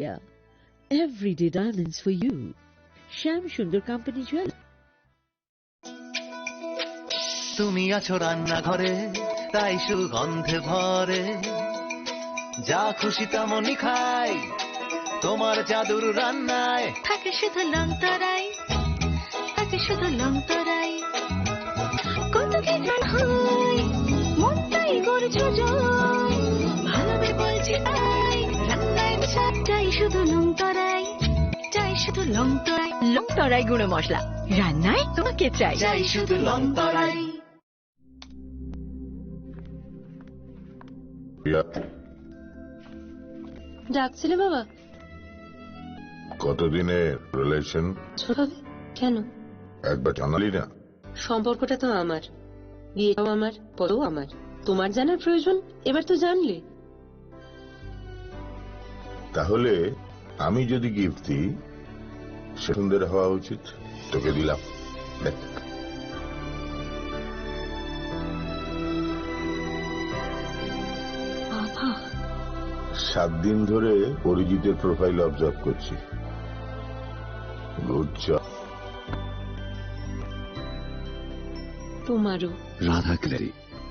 India. Everyday diamonds for you. Shyam Sundar Company Jewel. তুমি আছো রান্না ঘরে, তাই সুগন্ধে ভরে, যা খুশি তেমনই খাই, তোমার জাদুর রান্নায় থাকে শুধু লংতরাই, থাকে শুধু লংতরাই, কত কি গান হয়, মনটাই করছো জয়, ভালোবে বলছি তাই, রান্নায় চাই শুধু লংতরাই, চাই শুধু লংতরাই, লংতরাই গুঁড়ো মশলা, রান্নায় তোমাকে চাই, চাই শুধু লংতরাই। ডাকছিলে বাবা? কতদিনের রিলেশন? কেন? একবার জানালি না? সম্পর্কটা তো আমার, বিয়েটাও আমার, পরেও আমার। তোমার জানার প্রয়োজন এবার তো জানলে। তাহলে আমি যদি গিফট দিই, সে সুন্দর হওয়া উচিত। তোকে দিলাম, দেখ। 7 দিন ধরে অরিজিতের প্রোফাইল অবজার্ভ করছি। Good job. তোমারও। রাধা ক্লারি,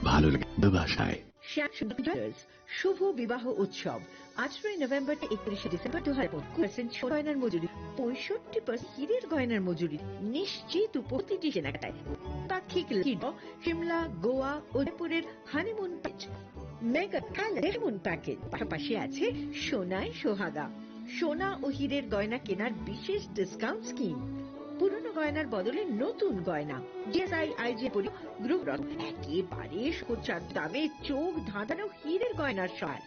ভালো লাগে বাসায়। শ্যাম সুন্দর জুয়েলার্স শুভ বিবাহ উৎসব 18 নভেম্বর থেকে 31 ডিসেম্বর 2025 গয়নার মজুরি 65% হীরের গয়নার মজুরি নিশ্চিত প্রতিটি কেনাকাটায়। পাক্ষিক সিমলা, গোয়া, উদয়পুরের honeymoon package, mega honeymoon package, পাশাপাশি আছে সোনায় সোহাগা, সোনা ও হীরের গয়না কেনার বিশেষ ডিসকাউন্ট স্কিম, পুরনো গয়নার বদলে নতুন গয়না, ডিএসআই আইজি গ্রুপ একেবারে সোচ্চার দামে চোখ ধাঁধানো হীরের গয়নার সার।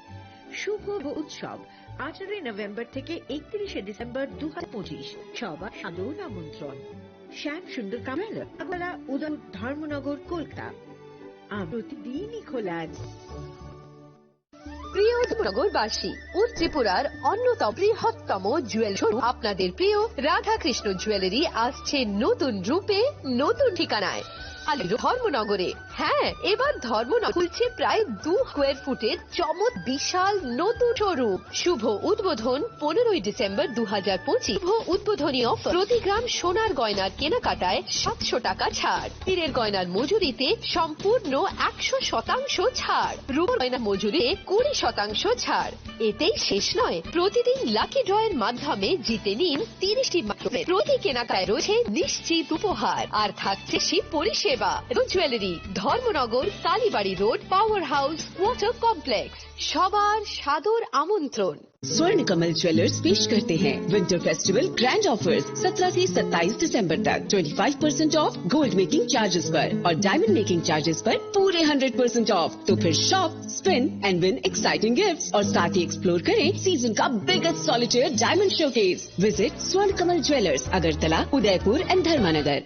শুভ উৎসব 18 নভেম্বর থেকে 31 ডিসেম্বর 2025, সবার সাদর আমন্ত্রণ। শ্যাম সুন্দর কামালা, আগরতলা, উদয়, ধর্মনগর, কলকাতা। প্রতিদিনই খোলা আছে। প্রিয় নগরবাসী, ত্রিপুরার অন্যতম বৃহত্তম জুয়েল শোরুম আপনাদের প্রিয় রাধাকৃষ্ণ জুয়েলারি আসছে নতুন রূপে, নতুন ঠিকানায়, ধর্মনগরে। হ্যাঁ, এবার ধর্মনগর খুলছে প্রায় 2 স্কোয়ার ফুটের চমৎ বিশাল নতুন শোরুম। শুভ উদ্বোধন 15 ডিসেম্বর 2025। শুভ উদ্বোধনী অফার, প্রতি গ্রাম সোনার গয়নার কেনাকাটায় 700 টাকা ছাড়, হীরের গয়নার মজুরিতে সম্পূর্ণ 100% ছাড়, রূপোর গয়নার মজুরিতে 20% ছাড়। এতেই শেষ নয়, প্রতিদিন লাকি ড্রয়ের মাধ্যমে জিতে নিন 30টি মাইক্রোওয়েভ। প্রতি কেনাকাটায় রয়েছে নিশ্চিত উপহার, আর থাকছে সেই পরিষেবা এবং jewellery. Dharmanagar, Kalibari road, power house, water complex. সবার সাদর আমন্ত্রণ। स्वर्ण कमल ज्वेलर्स पेश करते हैं विंटर फेस्टिवल ग्रैंड ऑफर्स 17 से 27 दिसंबर तक 25% ऑफ गोल्ड मेकिंग चार्जेस पर और डायमंड मेकिंग चार्जेस पर पूरे 100% ऑफ। तो फिर shop, spin and win exciting gifts और साथ ही एक्सप्लोर करें सीजन का biggest solitaire diamond showcase. Visit Swarna Kamal jewellers, Agartala, Udaipur and Dharmanagar.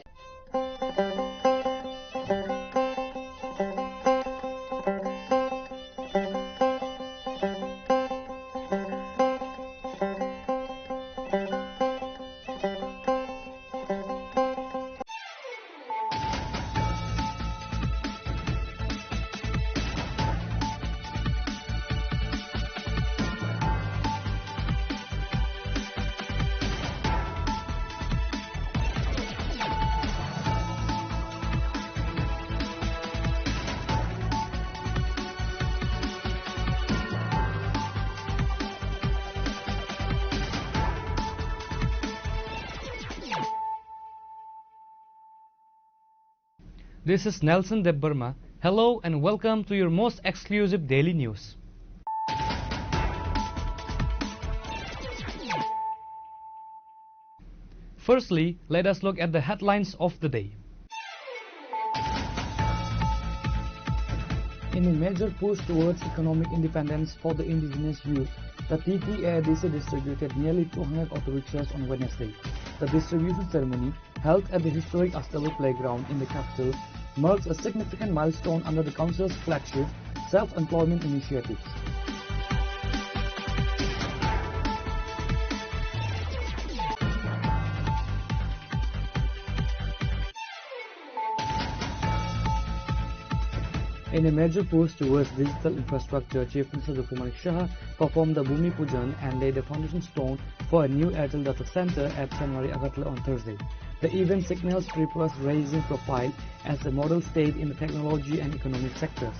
This is Nelson Debbarma. Hello and welcome to your most exclusive daily news. Firstly, let us look at the headlines of the day. In a major push towards economic independence for the indigenous youth, the TTADC distributed nearly 200 auto rickshaws on Wednesday. The distribution ceremony, held at the historic Astelu playground in the capital, marks a significant milestone under the Council's flagship self-employment initiatives. In a major push towards digital infrastructure, Chief Minister Dr. Manik Shah performed the Bhumi Pujan and laid the foundation stone for a new Airtel data center at Chanwari Agartala on Thursday. The event signals Tripura's rising profile as a model state in the technology and economic sectors.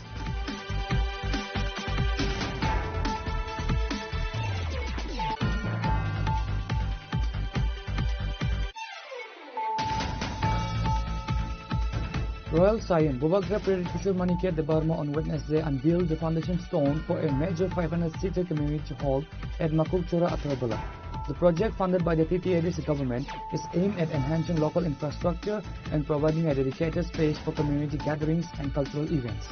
Royal Scion Bhubagra President Kishore Manikia Debarma on Wednesday unveiled the foundation stone for a major 500-seater community hall at Makukchora, Atharabala. The project, funded by the TTADC government, is aimed at enhancing local infrastructure and providing a dedicated space for community gatherings and cultural events.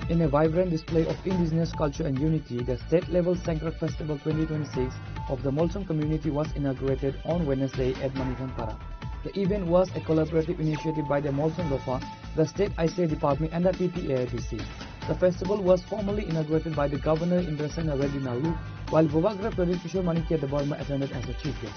In a vibrant display of indigenous culture and unity, the state-level Sangkrak Festival 2026 of the Molson community was inaugurated on Wednesday at Manithampara. The event was a collaborative initiative by the Molson Rofa, the State ICA Department and the TTADC. The festival was formally inaugurated by the Governor Indrasena Reddy Nalu, while Bhubagra President Kishore Manikia Debarma attended as a chief guest.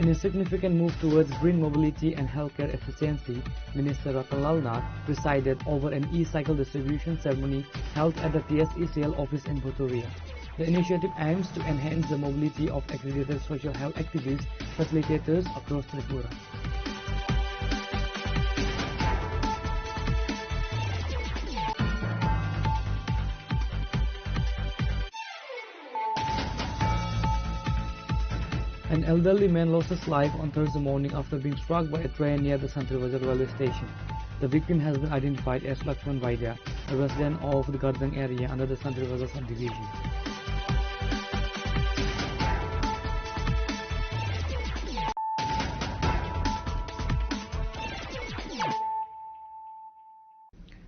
In a significant move towards green mobility and healthcare efficiency, Minister Ratanlal Nath presided over an e-cycle distribution ceremony held at the TSECL office in Bhuturia. The initiative aims to enhance the mobility of accredited social health activists, facilitators across Tripura. An elderly man lost his life on Thursday morning after being struck by a train near the Santrivazar railway station. The victim has been identified as Lakshman Vaidya, a resident of the Gardang area under the Santrivazar subdivision.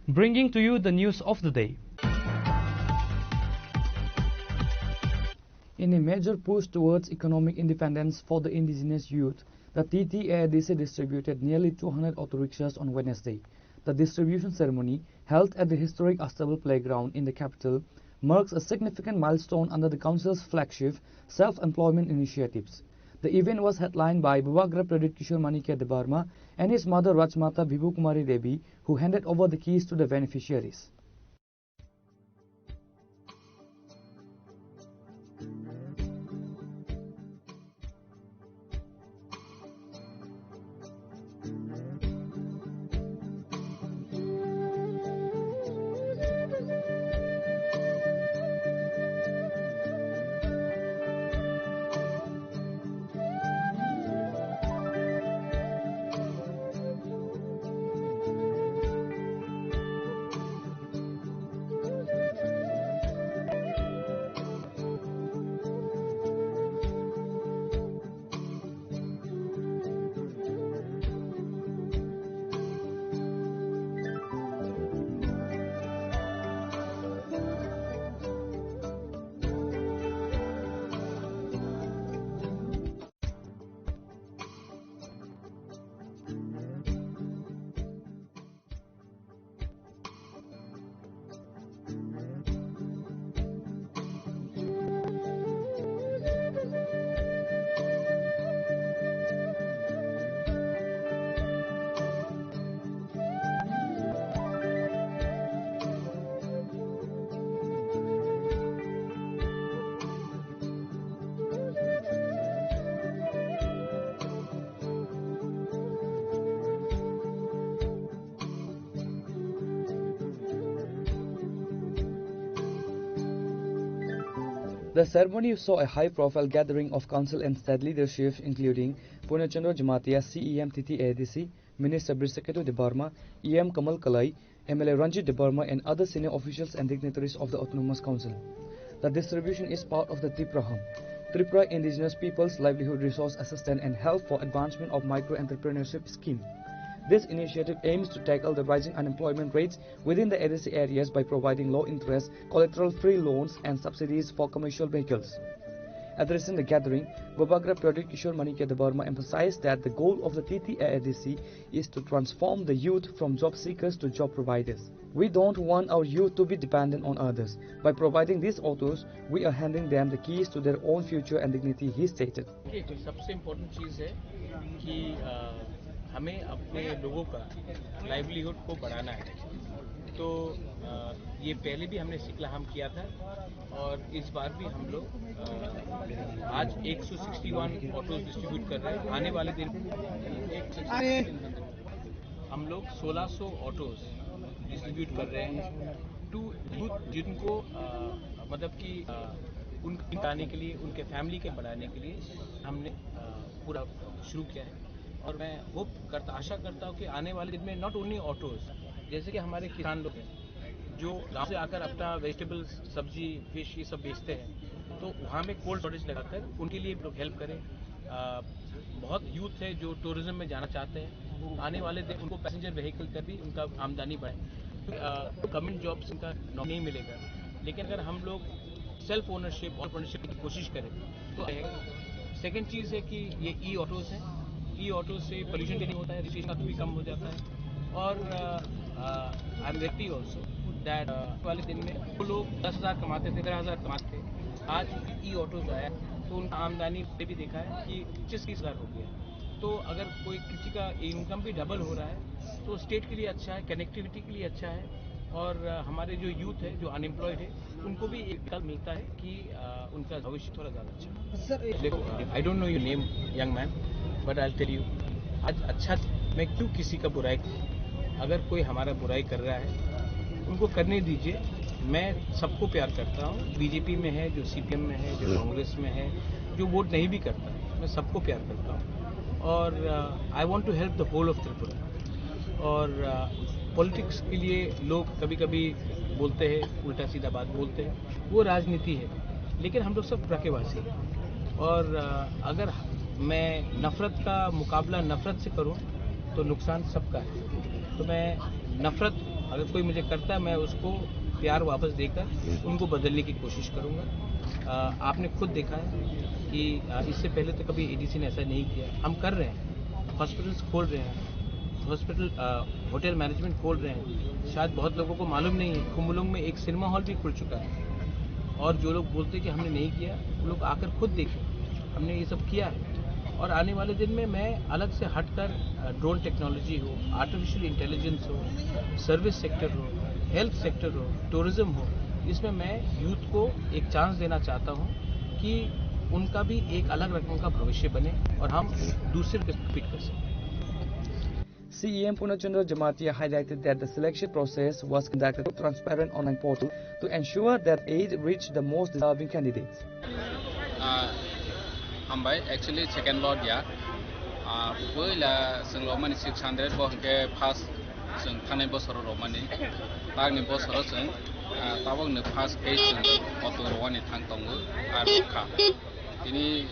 Bringing to you the news of the day. In a major push towards economic independence for the indigenous youth, the TTADC distributed nearly 200 auto rickshaws on Wednesday. The distribution ceremony, held at the historic Astable Playground in the capital, marks a significant milestone under the Council's flagship self-employment initiatives. The event was headlined by Bhubagra President Kishore Manikia Debarma and his mother Rajmata Bibhu Kumari Devi, who handed over the keys to the beneficiaries. The ceremony saw a high-profile gathering of council and state leadership, including Purnachandra Jamatia, CEM TTADC, Minister Brisaketu Debarma, EM Kamal Kalai, MLA Ranjit Debarma, and other senior officials and dignitaries of the Autonomous Council. The distribution is part of the Tripura Hum, Tripura Indigenous People's Livelihood Resource Assistance and Help for Advancement of Micro-Entrepreneurship Scheme. This initiative aims to tackle the rising unemployment rates within the ADC areas by providing low-interest, collateral-free loans and subsidies for commercial vehicles. Addressing the gathering, Babagra Project Kishore Manikya Debarma emphasized that the goal of the TTAADC is to transform the youth from job seekers to job providers. We don't want our youth to be dependent on others. By providing these autos, we are handing them the keys to their own future and dignity, he stated. सबसे important चीज़ है कि हमें अपने लोगों का livelihood को बढ़ाना है। तो ये पहले भी हमने सिकला हम किया था और इस बार भी हम लोग आज 161 ऑटोज डिस्ट्रीब्यूट कर रहे हैं। आने वाले दिन हम लोग 1600 ऑटोज डिस्ट्रीब्यूट कर रहे हैं टू यूथ जिनको मतलब कि उनके बढ़ाने के लिए, उनके फैमिली के बढ़ाने के लिए हमने पूरा शुरू किया है। और मैं आशा करता हूँ कि आने वाले दिन में नॉट ओनली ऑटोज, जैसे कि हमारे किसान लोग हैं जो गांव से आकर अपना वेजिटेबल्स, सब्जी, फिश ये सब बेचते हैं, तो वहाँ में कोल्ड स्टोरेज लगाकर उनके लिए लोग हेल्प करें। बहुत यूथ है जो टूरिज्म में जाना चाहते हैं, आने वाले दिन उनको पैसेंजर व्हीकल कर भी उनका आमदनी बढ़े। गवर्नमेंट जॉब्स उनका नहीं मिलेगा, लेकिन अगर हम लोग सेल्फ ओनरशिप की कोशिश करें तो आएगा। सेकेंड चीज़ है कि ये ई ऑटोज हैं, ई ऑटो से पोल्यूशन भी नहीं होता है, रजिस्ट्रेशन भी कम हो जाता है। और I am happy also that वाले दिन में वो लोग 10,000 कमाते थे, 11,000 कमाते थे, आज ई ऑटोज आया तो उनका आमदनी भी देखा है कि 25,000 हो गया। तो अगर कोई किसी का इनकम भी डबल हो रहा है तो स्टेट के लिए अच्छा है, कनेक्टिविटी के लिए अच्छा है, और हमारे जो यूथ है जो अनएम्प्लॉयड है उनको भी एक विकल्प मिलता है कि उनका भविष्य थोड़ा ज़्यादा अच्छा है। देखो, I don't know your name young man, but I tell you, आज अच्छा मैं क्यों किसी का बुराई, अगर कोई हमारा बुराई कर रहा है उनको करने दीजिए। मैं सबको प्यार करता हूँ, बीजेपी में है, जो सीपीएम में है, जो कांग्रेस में है, जो वोट नहीं भी करता, मैं सबको प्यार करता हूँ। और I want to help the whole of Tripura. और पॉलिटिक्स के लिए लोग कभी कभी बोलते हैं, उल्टा सीधा बात बोलते हैं, वो राजनीति है, लेकिन हम लोग सब प्रकेवासी हैं। और अगर मैं नफरत का मुकाबला नफरत से करूं तो नुकसान सबका है। तो मैं नफरत अगर कोई मुझे करता है, मैं उसको प्यार वापस देकर उनको बदलने की कोशिश करूंगा। आपने खुद देखा है कि इससे पहले तो कभी एडीसी ने ऐसा नहीं किया। हम कर रहे हैं, हॉस्पिटल्स खोल रहे हैं, होटल मैनेजमेंट खोल रहे हैं। शायद बहुत लोगों को मालूम नहीं है, कुमुलुंग में एक सिनेमा हॉल भी खुल चुका है। और जो लोग बोलते हैं कि हमने नहीं किया, वो लोग आकर खुद देखें, हमने ये सब किया है। और आने वाले दिन में मैं अलग से हटकर ड्रोन टेक्नोलॉजी हो, आर्टिफिशियल इंटेलिजेंस हो, सर्विस सेक्टर हो, हेल्थ सेक्टर हो, टूरिज्म हो, इसमें मैं यूथ को एक चांस देना चाहता हूँ कि उनका भी एक अलग रकम का भविष्य बने और हम दूसरे को कम्पीट कर सकें। CEM Punachandra Jamatia highlighted that the selection process was conducted through transparent online portal to ensure that aid reached the most deserving candidates. Hambai actually second lot ya. Pula sing Roman 600 bohke pass sing thane bosoro Romani. Tagni bosoro sing tabang ne pass page auto Romani thang tongu arka. Tini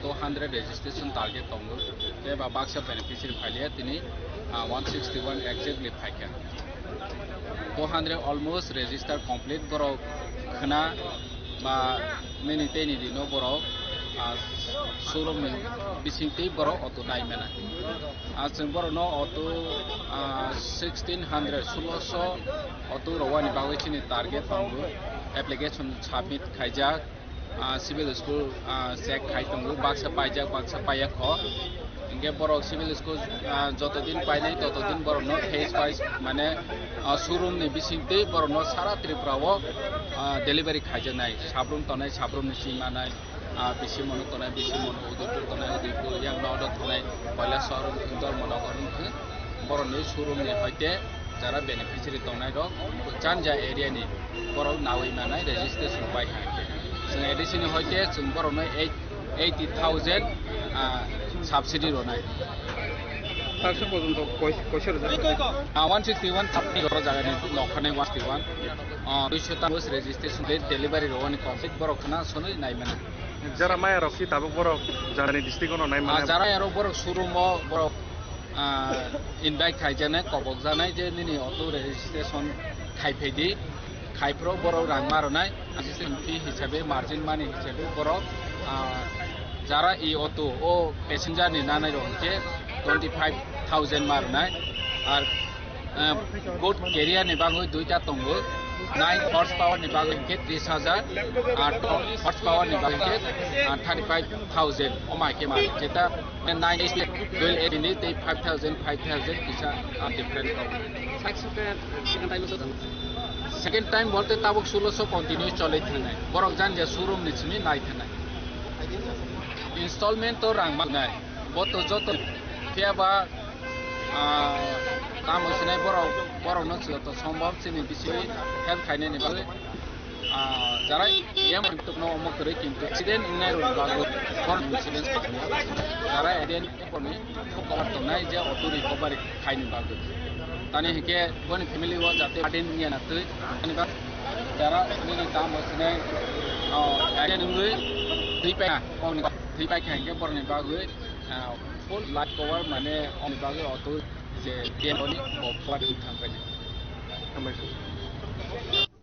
200 registration target tongu. Ke ba baksa beneficiary file tini 161 exactly file. 200 almost register complete boro khna ba minute ni dino boro showroom में बिसिंगते बरो auto नाई में ना आज बरो no auto 1600 auto रवानी बावे चिनी टारगेट तंगु एप्लीकेशन सबमिट खाइजा सिविल स्कूल चेक खाइ तंगु बाक्सा पाइजा खो इनके बरो सिविल स्कूल जतो दिन पाइ नै ततो दिन बरो नो फेस वाइज माने शोरूम ने बिसिंगते बरो नो सारा त्रिपुरावो डेलिभरी खाइजा नाइ साब्रुम तनाइ साब्रुम निसिमा नाइ बेसि मन तनाइ बेसि मन उदयपुर तनाइ उदयपुर yang नौदत तनाइ पहला शहर इंदौर मनोगरन बरनि शोरूम नि हयते जरा बेनिफिशियरी तनाइ रो चानजा एरिया नि बर नावै मानाय रेजिस्ट्रेशन बाय हाके जों एडिशन हयते जों बरनो 80,000 সাবসিডি রনাই তারসে পর্যন্ত কয়শোর 161 থাপ্পি গর জায়গা নখানে 161 200 রেজিস্ট্রেশন ডেলিভারি রওয়ানি কমপ্লিট বরখনা সনই নাই মানে যারা মায়ার কি তাবক বড় জানি ডিস্ট্রিক্ট নাই মানে যারা আরো বড় শোরুম বড় ইনভাইট খাইজানে কবক জানাই যে নিনি অটো রেজিস্ট্রেশন খাইফেদি খাইপ্র বড় রাং মারনাই আসিস্টেন্ট ফি হিসাবে মার্জিন মানি হিসাবে বড় যারা এই অটো ও প্যাসেঞ্জার নি নানাই রংকে 25,000 মারনাই আর গোট ক্যারিয়ার নি বাংই দুইটা তঙ্গো 9 হর্স পাওয়ার নি বাংই কে 30,000 আর হর্স পাওয়ার নি বাংই কে 35,000 ওমাই কে মার যেটা 9 স্পিড ডুয়েল এডিনি 5,000 কিসা ডিফারেন্ট সেকেন্ড টাইম বলতে তাবক 1600 কন্টিনিউ চলে থানায় বরক জান যে শোরুম নিছমি নাই থানায় ইনস্টলমেন্ট তো রাং মাগনায় বত যত ফেবা কাম হইছিনাই বরক নছ তো সম্ভব চিনি বিষয় হেল্প খাইনে নি বালে যারা ইয়াম তো নো অমক করে কিন্তু অ্যাক্সিডেন্ট ইনাই রো বাগো ফর ইন্সুরেন্স যারা এডিন কোনি কভার তো নাই যে অটো রিকভারি খাইনি বাগো তানি হিকে বনি ফ্যামিলি ও যাতে আটেন নিয়া না তুই আনিবা যারা নিনি কাম হইছিনাই এডিন নুই দুই পায়া কোন দুই পাই খাইকে বরনি বাগো ফুল লাইফ কভার মানে অনি বাগো অটো যে দেননি কভার থাকবে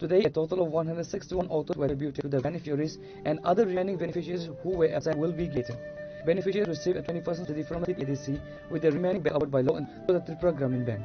Today, a total of 161 autos were attributed to the beneficiaries, and other remaining beneficiaries who were absent will be gated. Beneficiaries receive a 20% subsidy from the ADC, with the remaining covered by law and the program in bank.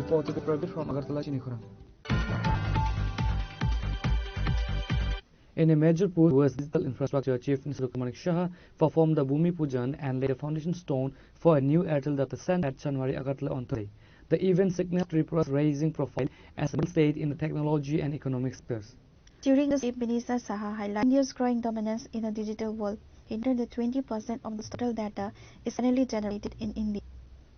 Reported the progress from Agartala, Chinikhura. In a major push towards digital infrastructure, Chief Minister Kumanik Shah performed the Bhumi Pujan and laid a foundation stone for a new Airtel data center at Chanwari, Agartala on Thursday. The event signaled Tripura's rising profile as a state in the technology and economic spheres. During the Chief Minister Saha highlighted India's growing dominance in the digital world. He noted that 20% of the total data is currently generated in India.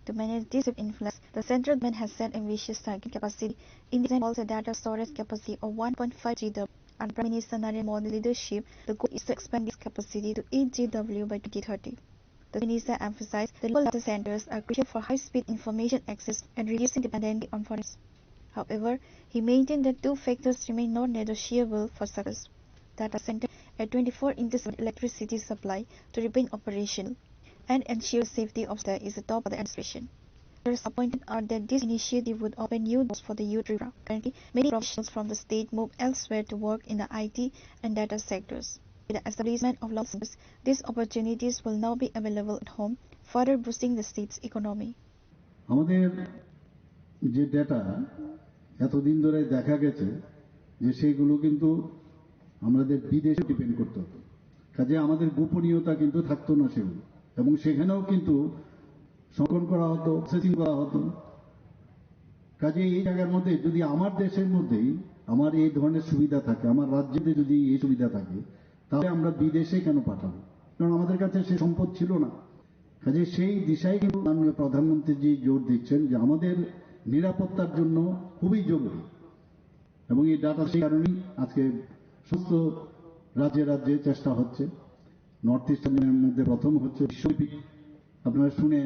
To manage this influx, the central government has set ambitious target capacity in the also data storage capacity of 1.5 GW. Under Prime Minister Narendra Modi's leadership, the goal is to expand this capacity to 8 GW by 2030. The minister emphasized that local data centers are crucial for high-speed information access and reducing dependency on foreigners. However, he maintained that two factors remain non-negotiable for success: data center at 24/7 electricity supply to remain operational, and ensure safety of data is the top of the administration. Others appointed are that this initiative would open new doors for the youth Tripura. Currently, many professionals from the state move elsewhere to work in the IT and data sectors. With the establishment of local centers, these opportunities will now be available at home, further boosting the state's economy. আমাদের যে data এতদিন ধরে দেখা গেছে যে সেইগুলো কিন্তু আমাদের বিদেশে ডিপেন্ড করতে হতো, কাজে আমাদের গোপনীয়তা কিন্তু থাকতো না সেগুলো, এবং সেখানেও কিন্তু সংরক্ষণ করা হতো, প্রসেসিং করা হতো। কাজে এই জায়গার মধ্যে যদি আমার দেশের মধ্যেই আমার এই ধরনের সুবিধা থাকে, আমার রাজ্যেতে যদি এই সুবিধা থাকে, তাহলে আমরা বিদেশে কেন পাঠাবো? কারণ আমাদের কাছে সে সম্পদ ছিল না। কাজে সেই দিশায় কিন্তু মাননীয় প্রধানমন্ত্রীজি জোর দিচ্ছেন যে আমাদের নিরাপত্তার জন্য খুবই জরুরি, এবং এই ডাটা সেই কারণেই আজকে সমস্ত রাজ্যে রাজ্যে চেষ্টা হচ্ছে। নর্থ ইস্টার্নের মধ্যে প্রথম হচ্ছে বিশ্বব্যাপী। আপনারা শুনে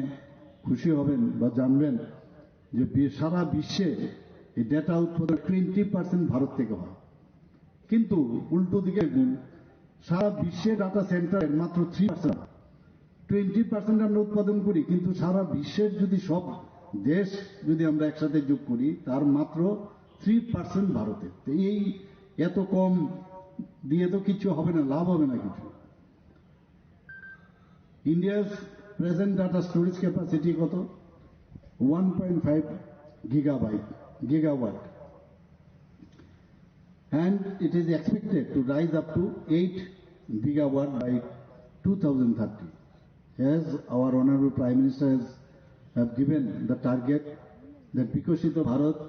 খুশি হবেন বা জানবেন যে সারা বিশ্বে এই ডেটা উৎপাদন 20% ভারত থেকে হয়, কিন্তু উল্টো দিকে সারা বিশ্বে ডাটা সেন্টারের মাত্র 3%। 20% আমরা উৎপাদন করি, কিন্তু সারা বিশ্বের যদি সব দেশ যদি আমরা একসাথে যোগ করি তার মাত্র 3% ভারতের। তো এই এত কম দিয়ে তো কিছু হবে না, লাভ হবে না কিছু। India's present data storage capacity কত? 1.5 gigawatt, and it is expected to rise up to 8 gigawatt by 2030. As our Honorable Prime Minister have given the target that Vikashito Bharat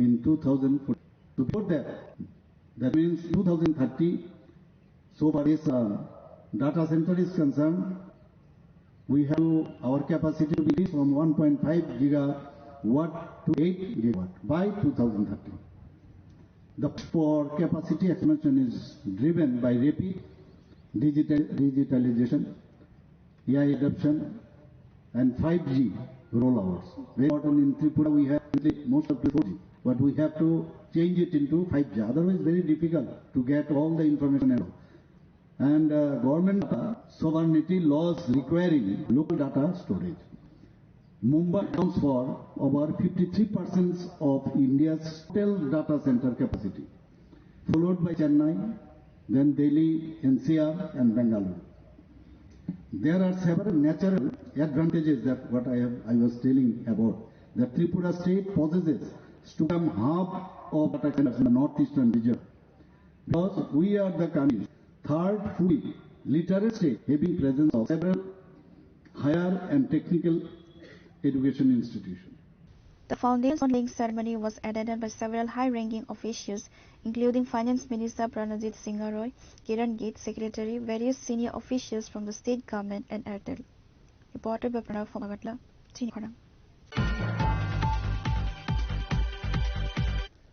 in 2040. To put that means 2030. So far as data center is concerned, we have our capacity to increase from 1.5 gigawatt to 8 gigawatt by 2030. The push for capacity expansion is driven by rapid digitalization, AI adoption, and 5G rollouts. Very important in Tripura, we have most of the 4G, but we have to change it into 5G. Otherwise, very difficult to get all the information out. And government sovereignty laws requiring local data storage. Mumbai accounts for over 53% of India's total data center capacity, followed by Chennai, then Delhi, NCR, and Bangalore. There are several natural advantages that I was telling about. The Tripura state possesses to become hub of data centers in the northeastern region. Because we are the country's third fully literate state, having presence of several higher and technical education institutions. The foundation link ceremony was attended by several high-ranking officials, including Finance Minister Pranajit Singh Roy, Kiran Gate, Secretary, various senior officials from the state government, and Airtel. Reported by Pranav from Agatla, Chini.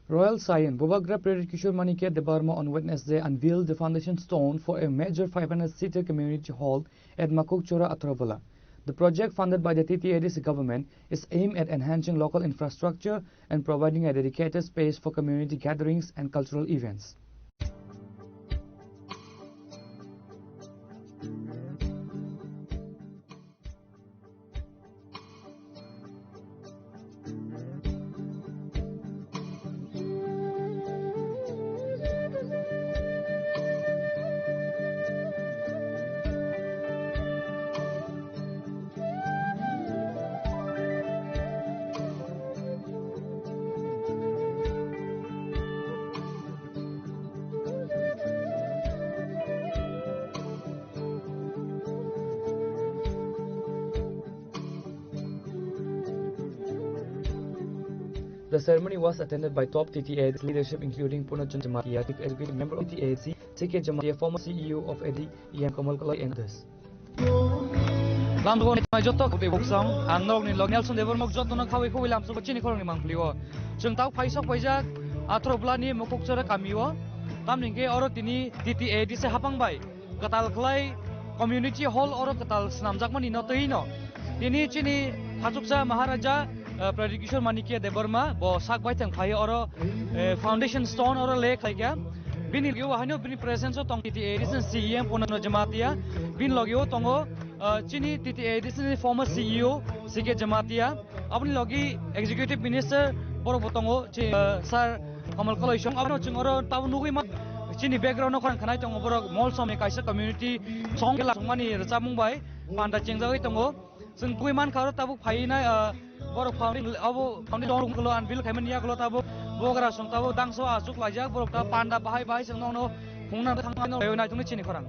Royal Scion Bobagra Prerit Kishore Manikia Debarma on Wednesday unveiled the foundation stone for a major 500-seater community hall at Makokchora, Athravalla. The project, funded by the TTADC government, is aimed at enhancing local infrastructure and providing a dedicated space for community gatherings and cultural events. The ceremony was attended by top TTAD leadership including Purnachan Jamatia, Chief Executive Member of TTAD, CK Jamatia, former CEO of AD, EM Kamal Kalai and others. Lamdon Majotok de Boksang, and Nogni Nelson de Vermok Jotona Kawi Williams of Chini Korni Manglio, Chuntau Paisok Pajak, Atroblani Mokokchara Kamio, Tamninge Orotini, TTAD Sehapang Bay, Katal Clay, Community Hall or Katal Snamjakmani Notoino, Dini Chini Hatuksa Maharaja. Prerit Kishore Manikia Debarma, Bo Sakbai Tang Pai or Foundation Stone or Lake like Bin Logio Hano Bin presence of Tong TTADs and CEM Punano Jamatia, Bin Logio Tongo, Chini TTADs and former CEO, CK Jamatia, Abin Logi, Executive Minister, Borobotongo, Sir Kamal Kolishon, Abno Chingoro, Taunugima, Chini background of Kanatong over Mall Somekaisa community, Song Money, Zamumbai, Panda Chingawi Tongo, Sungwiman Karatabu Paina. Borok founding dorong kalau anvil kemenya kalau tabu bogara song tabu dangso asuk lajak borok ta panda bahai bahai song no hungna thangno leona tuni chini korang.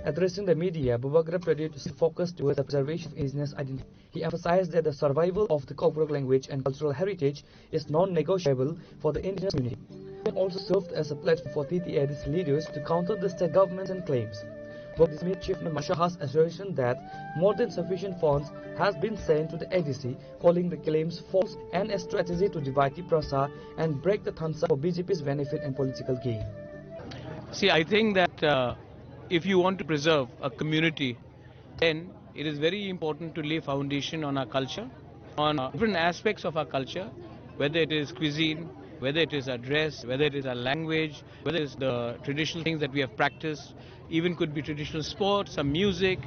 Addressing the media, Bobagra Prerit focused towards the preservation of indigenous identity. He emphasized that the survival of the Kobruk language and cultural heritage is non-negotiable for the indigenous community. He also served as a platform for TTAD's leaders to counter the state governments and claims. Bob Smith Chief Marshal has assertion that more than sufficient funds has been sent to the ADC, calling the claims false and a strategy to divide the Prasa and break the Thansa for BJP's benefit and political gain. See, I think that if you want to preserve a community, then it is very important to lay foundation on our culture, on different aspects of our culture, whether it is cuisine, whether it is our dress, whether it is our language, whether it is the traditional things that we have practiced, even could be traditional sports, some music.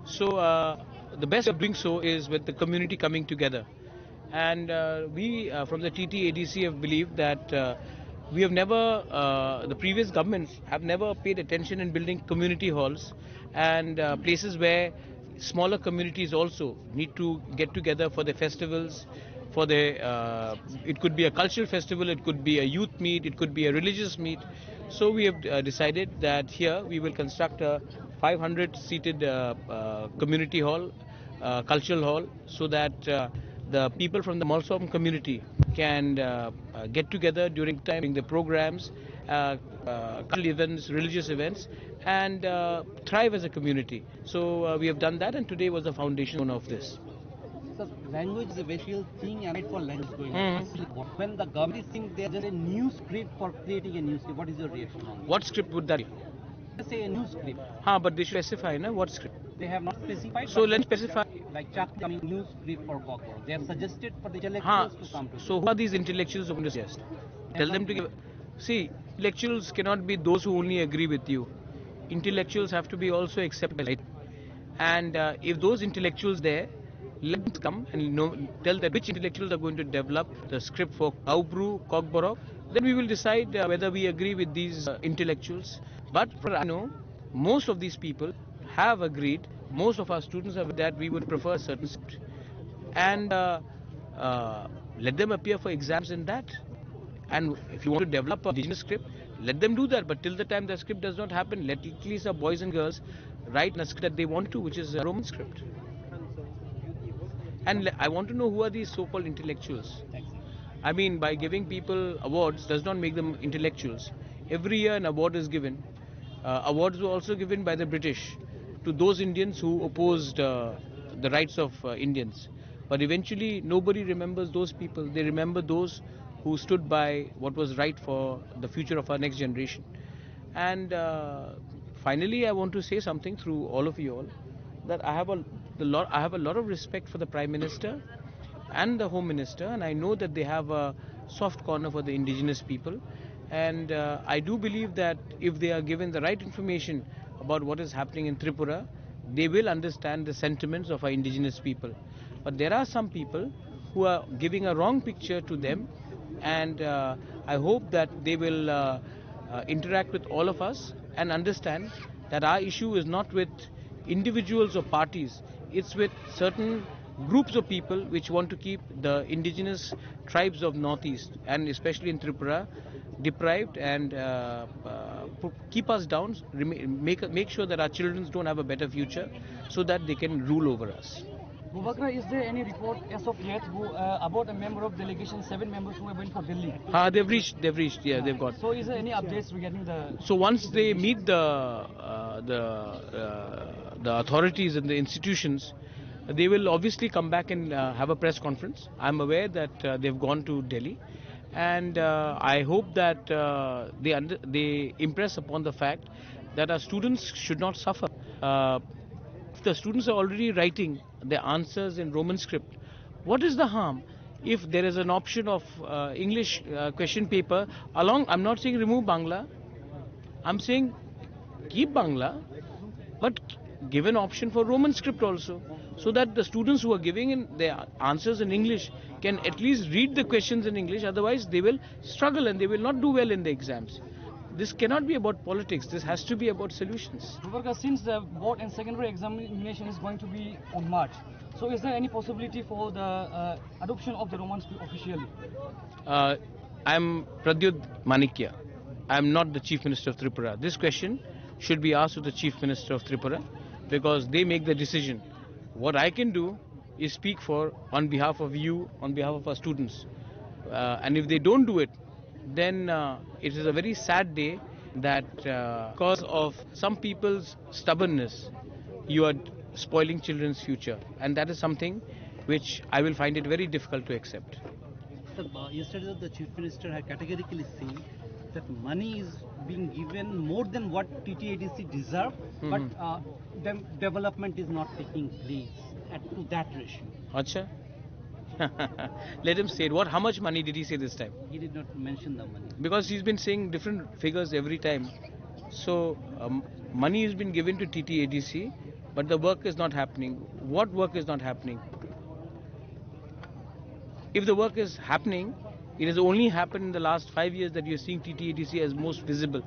So the best of doing so is with the community coming together. And we from the TTADC have believed that we have never, the previous governments have never paid attention in building community halls and places where smaller communities also need to get together for their festivals, for their, it could be a cultural festival, it could be a youth meet, it could be a religious meet. So we have decided that here we will construct a 500-seated community hall cultural hall, so that the people from the Malsom community can get together during the programs, cultural events, religious events, and thrive as a community. So we have done that, and today was the foundation of this. Because language is a visual thing, and for language going Mhm. on. When the government is saying there's a new script for creating a new script, what is your reaction on What script would that be? Let's say a new script. But they should specify, na, what script? They have not specified. So but let's specify. Like Chakri coming new script for Kokoro. They have suggested for the intellectuals to come to. So who are these intellectuals who are going to suggest? Tell them to give. See, intellectuals cannot be those who only agree with you. Intellectuals have to be also accepted. Right? And if those intellectuals there, let them come and tell them which intellectuals are going to develop the script for Kaubru, Kokborok. Then we will decide whether we agree with these intellectuals. But for I know, most of these people have agreed. Most of our students have that we would prefer a certain script, and let them appear for exams in that. And if you want to develop a indigenous script, let them do that. But till the time the script does not happen, let at least our boys and girls write a script that they want to, which is a Roman script. And I want to know who are these so-called intellectuals. I mean, by giving people awards does not make them intellectuals. Every year an award is given. Awards were also given by the British to those Indians who opposed the rights of Indians. But eventually nobody remembers those people. They remember those who stood by what was right for the future of our next generation. And finally, I want to say something through all of you all, that I have a lot of respect for the Prime Minister and the Home Minister, and I know that they have a soft corner for the indigenous people. And I do believe that if they are given the right information about what is happening in Tripura, they will understand the sentiments of our indigenous people. But there are some people who are giving a wrong picture to them, and I hope that they will interact with all of us and understand that our issue is not with individuals or parties, it's with certain groups of people which want to keep the indigenous tribes of Northeast, and especially in Tripura, deprived and keep us down, make sure that our children don't have a better future, so that they can rule over us. Bubakar, is there any report as of yet about a member of delegation, 7 members who have went for Delhi? They've reached, yeah, they've got. So is there any updates regarding the... So once they meet the authorities and the institutions, they will obviously come back and have a press conference. I'm aware that they've gone to Delhi, and I hope that they impress upon the fact that our students should not suffer. If the students are already writing their answers in Roman script, what is the harm if there is an option of English question paper along? I'm not saying remove Bangla, I'm saying keep Bangla, but give an option for Roman script also, so that the students who are giving in their answers in English can at least read the questions in English. Otherwise they will struggle and they will not do well in the exams. This cannot be about politics. This has to be about solutions. Bubakar, since the board and secondary examination is going to be on March, so is there any possibility for the adoption of the Roman script officially? I'm Pradyut Manikya. I'm not the Chief Minister of Tripura. This question should be asked to the Chief Minister of Tripura, because they make the decision. What I can do is speak on behalf of you, on behalf of our students. And if they don't do it, then it is a very sad day that because of some people's stubbornness, you are spoiling children's future. And that is something which I will find it very difficult to accept. Sir, yesterday the Chief Minister had categorically said that money is being given more than what TTADC deserve, but development is not taking place to that ratio. Acha? Let him say it. How much money did he say this time? He did not mention the money. Because he's been saying different figures every time. So money has been given to TTADC, but the work is not happening. What work is not happening? If the work is happening, it has only happened in the last 5 years that you're seeing TTADC as most visible.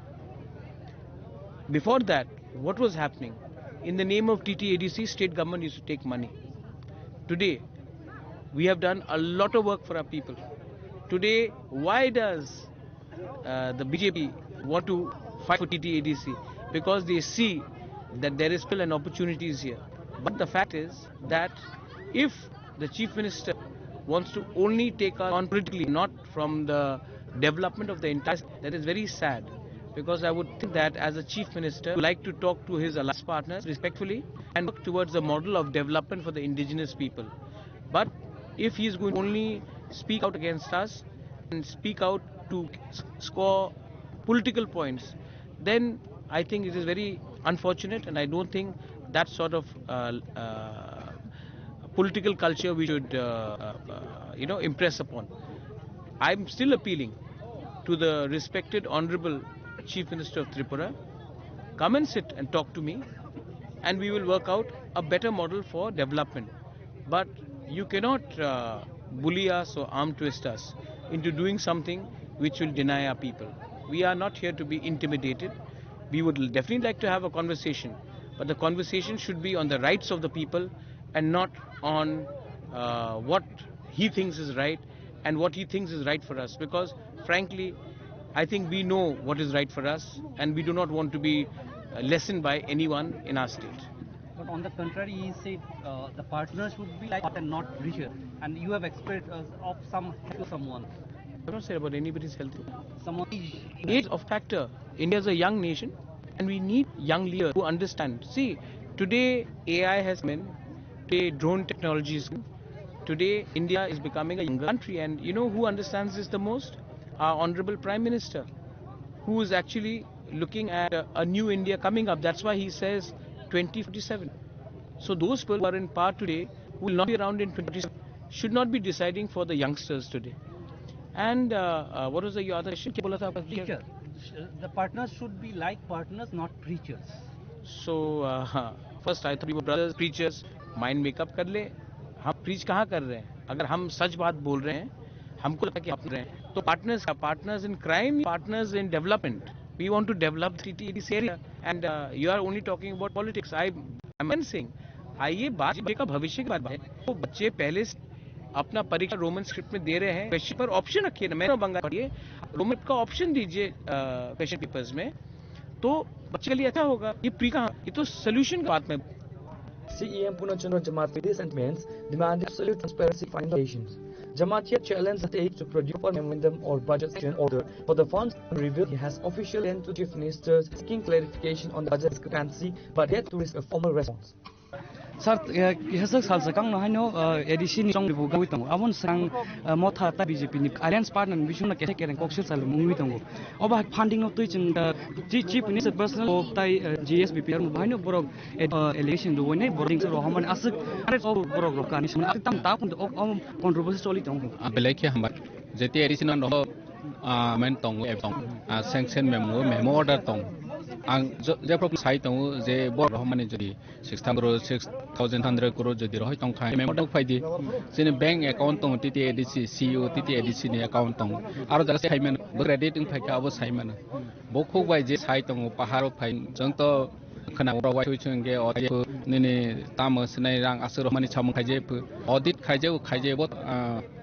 Before that, what was happening? In the name of TTADC, state government used to take money. Today, we have done a lot of work for our people. Today, why does the BJP want to fight for TTADC? Because they see that there is still an opportunities here. But the fact is that if the chief minister wants to only take us on politically, not from the development of the entire, that is very sad. Because I would think that as a chief minister, would like to talk to his alliance partners respectfully and work towards a model of development for the indigenous people. But if he is going to only speak out against us and speak out to score political points, then I think it is very unfortunate, and I don't think that sort of political culture we should impress upon. I'm still appealing to the respected Honorable Chief Minister of Tripura. Come and sit and talk to me, and we will work out a better model for development. But you cannot bully us or arm twist us into doing something which will deny our people. We are not here to be intimidated. We would definitely like to have a conversation, but the conversation should be on the rights of the people and not on what he thinks is right and what he thinks is right for us. Because frankly, I think we know what is right for us, and we do not want to be lessened by anyone in our state. But on the contrary, he said the partners should be like and not richer. And you have expressed of some help to someone. I have not said about anybody's health. Someone age of factor. India is a young nation, and we need young leaders who understand. See, today AI has been, today drone technology is, today India is becoming a younger country, and you know who understands this the most? Our Honorable Prime Minister, who is actually looking at a new India coming up. That's why he says 2047. So those people who are in power today, who will not be around in 2047, should not be deciding for the youngsters today. And what was your other question? Preacher. The partners should be like partners, not preachers. So first I thought we were brothers, preachers. Mind make up कर ले. हम preach कहाँ कर रहे हैं? अगर हम सच बात बोल रहे हैं, हमको लगता है कि हम रहे हैं, तो partners in crime, partners in development. We want to develop this area, and you are only talking about politics. I'm saying, आइए बात का भविष्य की बात है. तो बच्चे पहले अपना परीक्षा रोमन स्क्रिप्ट में दे रहे हैं, क्वेश्चन पर ऑप्शन रखिए ना. मैंने बंगाल पढ़िए, रोमन का ऑप्शन दीजिए क्वेश्चन पेपर्स में, तो बच्चे के लिए अच्छा होगा. ये प्री कहाँ, ये तो सोल्यूशन की बात में. CEM Punachandra Jamaat with these sentiments demanded absolute transparency financials. Jamaat challenged the state to produce a memorandum or budget order for the funds revealed he has officially sent to chief ministers seeking clarification on the budget discrepancy, but yet to receive a formal response. Sir, hasak sal sakang no hano edition chong ribu gawi tango. Amon sang motha ta BJP ni alliance partner bishun na kete keren kokshil sal mungwi tango. Oba funding no tu chung chief minister personal tai GSBP ar mubahino borok election do wone boarding so haman asak are so borok rokani sun tam ta kun controversy choli tango. Belekhe hamar jeti edition no men tango e tong sanction memo order tong. Ang je problem sai tong je bor hamane jodi 6,100 crore jodi rohi tong khai memo dok phai di sine bank account tong TTADC CEO TTADC ni account tong aro jaga sai men credit ing phai ka abo sai man bokho bai je sai tong paharo phai jang to khana ro wai chung ge o ni tam snai rang asur hamani cham khai je audit khai je bot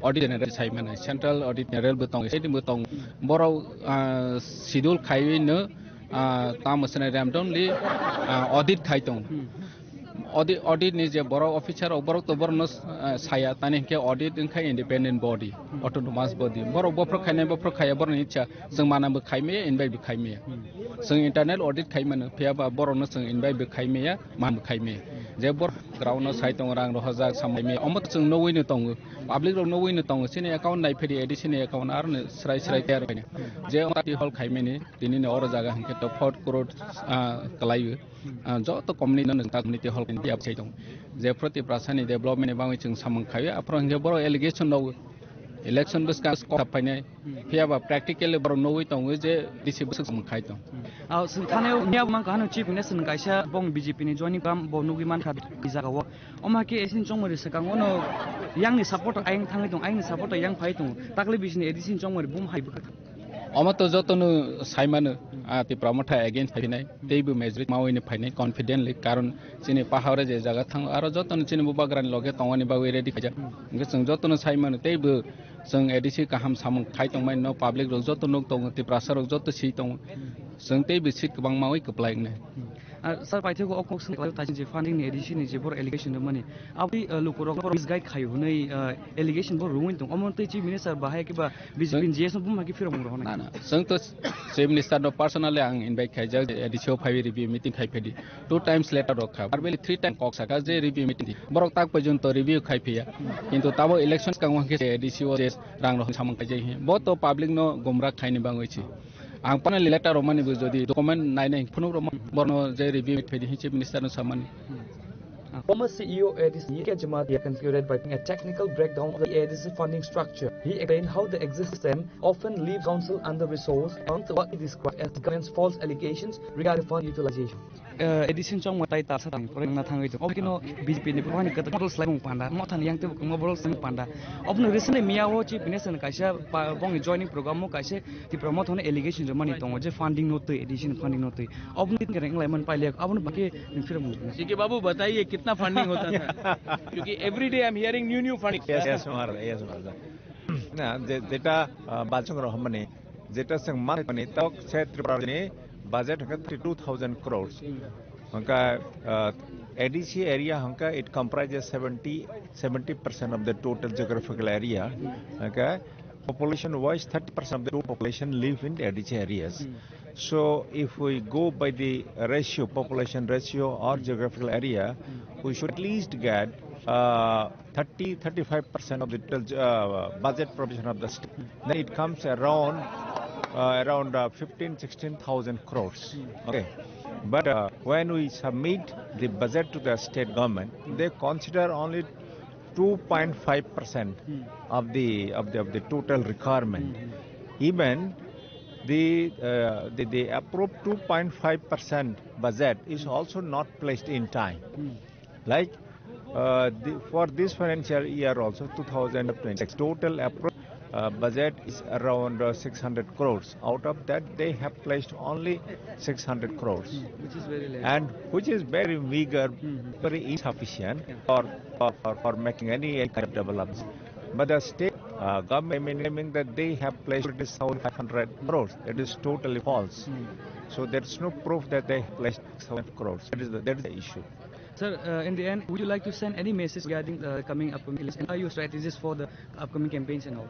audit general sai man central audit general butong sai di butong boro schedule khai ne tam snai ram dong li audit khai tong audit ni je boro officer borok to borno saya tani ke audit khai independent body autonomous body borok bopro khai borno icha jeng mana bo khai me invite bo khai me jeng internal audit khai man phia ba borno jeng invite bo khai me ya man bo khai me je bor ground no sai tong rang ro haja samai me omot jeng no win tong public ro no win tong sine account nai phedi edition account ar ne srai ter ne je ati hol khai me ni tini ne or jaga hanke to 4 crore kalai jo to community no ta community hol kin tiap sai tong je proti prasani development ba chung samang khai apro hange bor allegation no election bus ka ko paine phia ba practically bor no wi tong je disi bus samang khai tong au sun thane nya mang ka hanu chief minister sun kaisa bong BJP ni joining kam bonugi man kha bijaga wa oma ke esin chongmori sakang ono yang ni support aing thangai tong aing ni support yang phai tong takle bisni edisin chongmori bum hai bu amato jotonu saimanu ati promoter against phainai teibu majority mawini phainai confidently karon chini pahare je jaga thang aro jotonu chini bubagran loge tongani ba we ready khaja nge chung jotonu saimanu teibu chung edisi kaham samung khai tongmai no public ro jotonu tong ti prasar ro jotu si tong chung teibu sit kabang mawi kaplaik ne sar pai thego ok sung ta je funding ni edition ni je bor allegation do mani abi lukorok bor misguide khai hunai allegation bor ruin tung amon te chief minister bahai ke ba bijpin jes bum ma ki firong ro na na sung to chief minister no personally ang invite khai ja edition 5 review meeting khai phedi 2 times later rokha arbeli 3 time kok saka je review meeting borok tak pajon to review khai phia kintu tabo elections kang ke edition je rang ro samang khai jai bo to public no gumrak khai ni bang hoichi ang panel letter romani bu jodi document nai nai phunu rom borno je review phedi chief minister no samani Former CEO ADC K. Jamatia concluded by a technical breakdown of the ADC funding structure. He explained how the existing system often leaves council under-resourced and what he described as the government's false allegations regarding fund utilization. Edition chong matai ta sa tang poreng na thangai tung obkino BJP ni pwani ka model slide mong panda mo than yang te model slide panda obno recently miawo chief minister kaisa bong joining program mo kaise ti promote hone allegation jo mani tong je funding not edition funding not obno tin kereng lemon pai lek obno baki फिर C K बाबू बताइए कितना funding होता था क्योंकि every day I am hearing new funding yes ना जेटा बाचंग रहमने जेटा संग माने तक से त्रिपुरा ने बजट हक 32000 crores हंका ADC area हंका it comprises 70% of the total geographical area हंका population wise 30% of the total population live in ADC areas. So if we go by the ratio, population ratio or geographical area, we should at least get 30-35% of the total budget provision of the state. Then it comes around 15,000-16,000 crores. Okay, but when we submit the budget to the state government, they consider only 2.5% of the total requirement. Even the approved 2.5% budget is also not placed in time. Like for this financial year also 2026 total approved budget is around 600 crores. Out of that they have placed only 600 crores, which is very less, and which is very meager, very insufficient for making any kind of development. But the state government claiming that they have placed 500 crores. That is totally false. So there is no proof that they placed 700 crores. That is the issue. Sir, in the end, would you like to send any message regarding the coming upcoming elections? And are your strategies for the upcoming campaigns and all?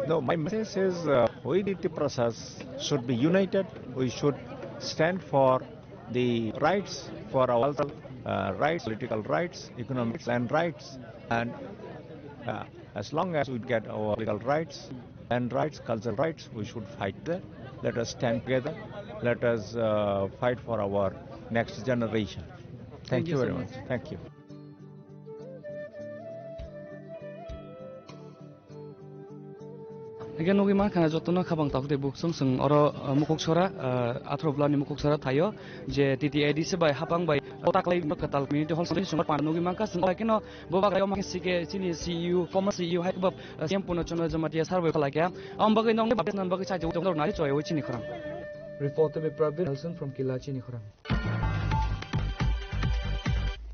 No, my message is we the process should be united. We should stand for the rights, for our rights, political rights, economic and rights, and as long as we get our legal rights and rights, cultural rights, we should fight there. Let us stand together. Let us fight for our next generation. Thank you very much. Thank you. Again, no gimana karena jotuna kabang tahu deh buksung seng oro mukok sora atau belani mukok sora tayo je TTAD sebagai hapang bayi otak lagi berketal community hall sendiri sumber pandu gimana kan seng lagi no bawa kayo makin sike sini CEO former CEO hai kebab siam puno cono jematia sarwe kalau ya bagai nong babes nan bagai saja udah nari coy uci nih kurang. Reported by Pravin Nelson from Kilachi Nikhurang.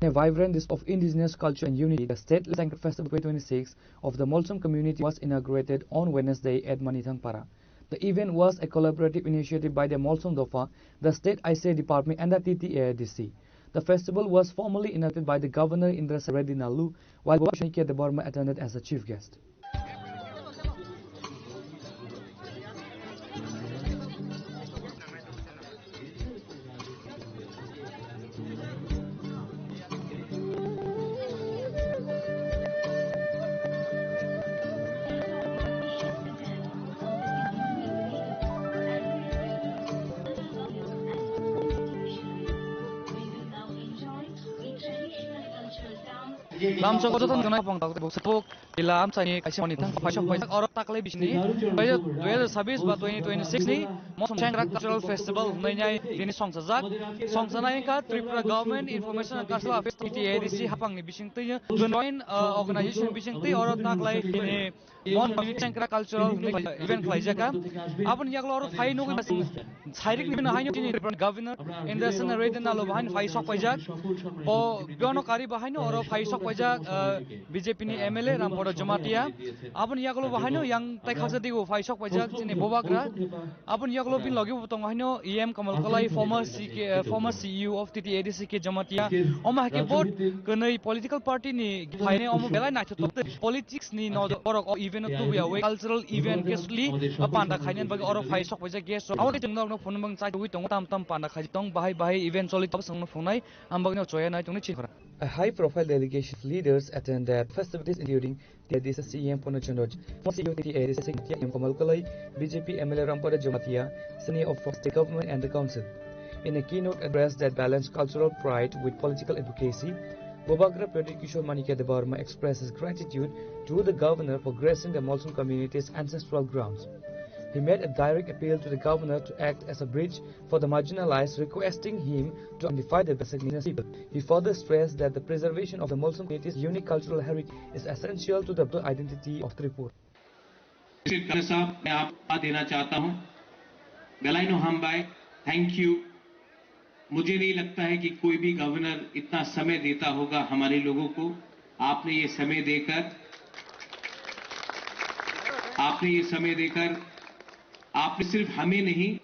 A vibrant display of indigenous culture and unity, the State Sangkar Festival 2026 of the Molsom community was inaugurated on Wednesday at Manithangpara. The event was a collaborative initiative by the Molsom Dofa, the State ICA Department and the TTADC. The festival was formally inaugurated by the Governor Indra Reddy Nalu, while Bobashanike Debarma attended as a chief guest. Lam so kojotan gana pang tak tebuk sepuk ilam sani kaisi monitang pasok banyak orang tak lebih sini. Pada 2026 ba 2026 ni Molsom Sangkar Cultural Festival menyai ini song sejak song sana yang ka Tripura Government Information and Cultural Affairs TTADC hapang ni bising tu nya join organization bising tu orang tak lagi ini Molsom Sangkar Cultural event kelajak kan. Apa ni yang orang fai nugi masing sairik ni na hanya ini Governor Indra Reddy Nalu bahan fai sok pajak. Oh biano kari bahan orang fai sok pajak BJP ni MLA Rampodo Jamatia. Apa ni yang kalau bahan yang tak khasa digo fai sok pajak sini bobagra. Apa ni yang Taklo bin logi butong hino EM Kamal Kalai former CEO of TTADC ke Jamatia oma ke board kenai political party ni haine oma belai na chot politics ni no orok event tu ya we cultural event kesli panda khainen bagi orok phai sok baja guest awak jeng no phone bang chai wi tong tam panda khai tong bahai event soli top sang no phonai ambag no choya nai tong ni chikora. A high-profile delegation of leaders attended festivities including the CEM Ponochandoj, CEO TTADC Kamal Kalai, BJP MLA Rampada Jamatia, senior of state government and the council. In a keynote address that balanced cultural pride with political advocacy, Bobagra Pradeep Kishore Manikya Debarma expresses gratitude to the governor for gracing the Molson community's ancestral grounds. He made a direct appeal to the governor to act as a bridge for the marginalized, requesting him to identify the basic needs of people. He further stressed that the preservation of the Molson community's unique cultural heritage is essential to the identity of Tripura. मैं आपको देना चाहता हूं गलाइनो हम भाई thank you मुझे नहीं लगता है कि कोई भी गवर्नर इतना समय देता होगा हमारे लोगों को आपने ये समय देकर आपने सिर्फ हमें नहीं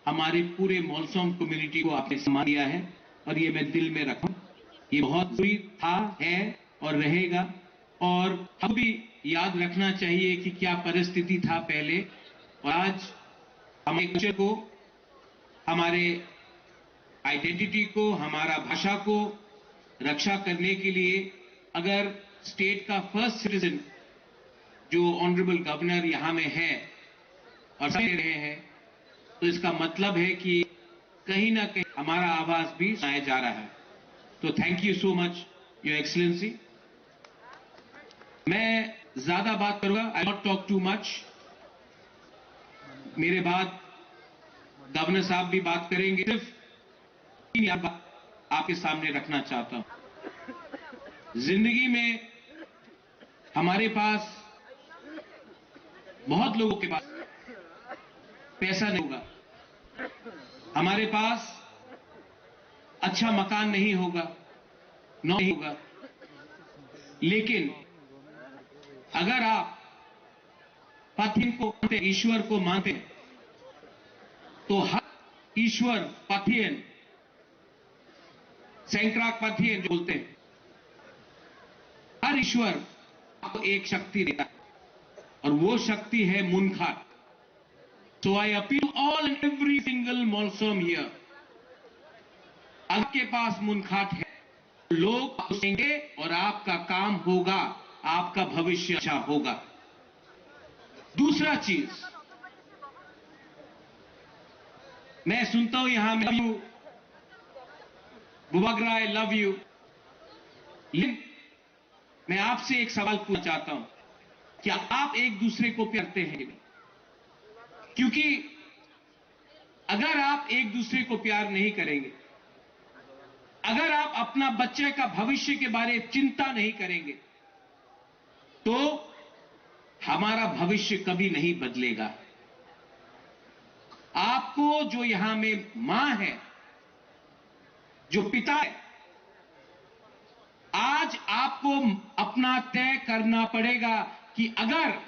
हमारे पूरे मॉलसोम कम्युनिटी को आपने सम्मान दिया है और ये मैं दिल में रखूं ये बहुत जरूरी था है और रहेगा और हम भी याद रखना चाहिए कि क्या परिस्थिति था पहले और आज हमारे कल्चर को हमारे आइडेंटिटी को हमारा भाषा को रक्षा करने के लिए अगर स्टेट का फर्स्ट सिटीजन जो ऑनरेबल गवर्नर यहां में है और समझ रहे हैं तो इसका मतलब है कि कहीं ना कहीं हमारा आवाज भी सुनाया जा रहा है तो thank you so much your excellency मैं ज्यादा बात करूंगा आई नॉट टॉक टू मच मेरे बाद गवर्नर साहब भी बात करेंगे सिर्फ तीन बात आपके सामने रखना चाहता हूं जिंदगी में हमारे पास बहुत लोगों के पास पैसा नहीं होगा हमारे पास अच्छा मकान नहीं होगा नहीं होगा लेकिन अगर आप पथिन को मानते ईश्वर को मानते तो हर ईश्वर पथियन सैंक्राक पथियन जो बोलते हैं हर ईश्वर आपको एक शक्ति देता है और वो शक्ति है मुनखाट So I appeal to all and every single Molsom here. आपके पास मुनखाट है, लोग सोचेंगे और आपका काम होगा, आपका भविष्य अच्छा होगा। दूसरा चीज, मैं सुनता हूं यहां में बुबाग्रा आई लव यू, लेकिन मैं आपसे एक सवाल पूछना चाहता हूं, क्या आप एक दूसरे को प्यारते हैं? क्योंकि अगर आप एक दूसरे को प्यार नहीं करेंगे, अगर आप अपना बच्चे का भविष्य के बारे में चिंता नहीं करेंगे, तो हमारा भविष्य कभी नहीं बदलेगा। आपको जो यहां में मां है, जो पिता है, आज आपको अपना तय करना पड़ेगा कि अगर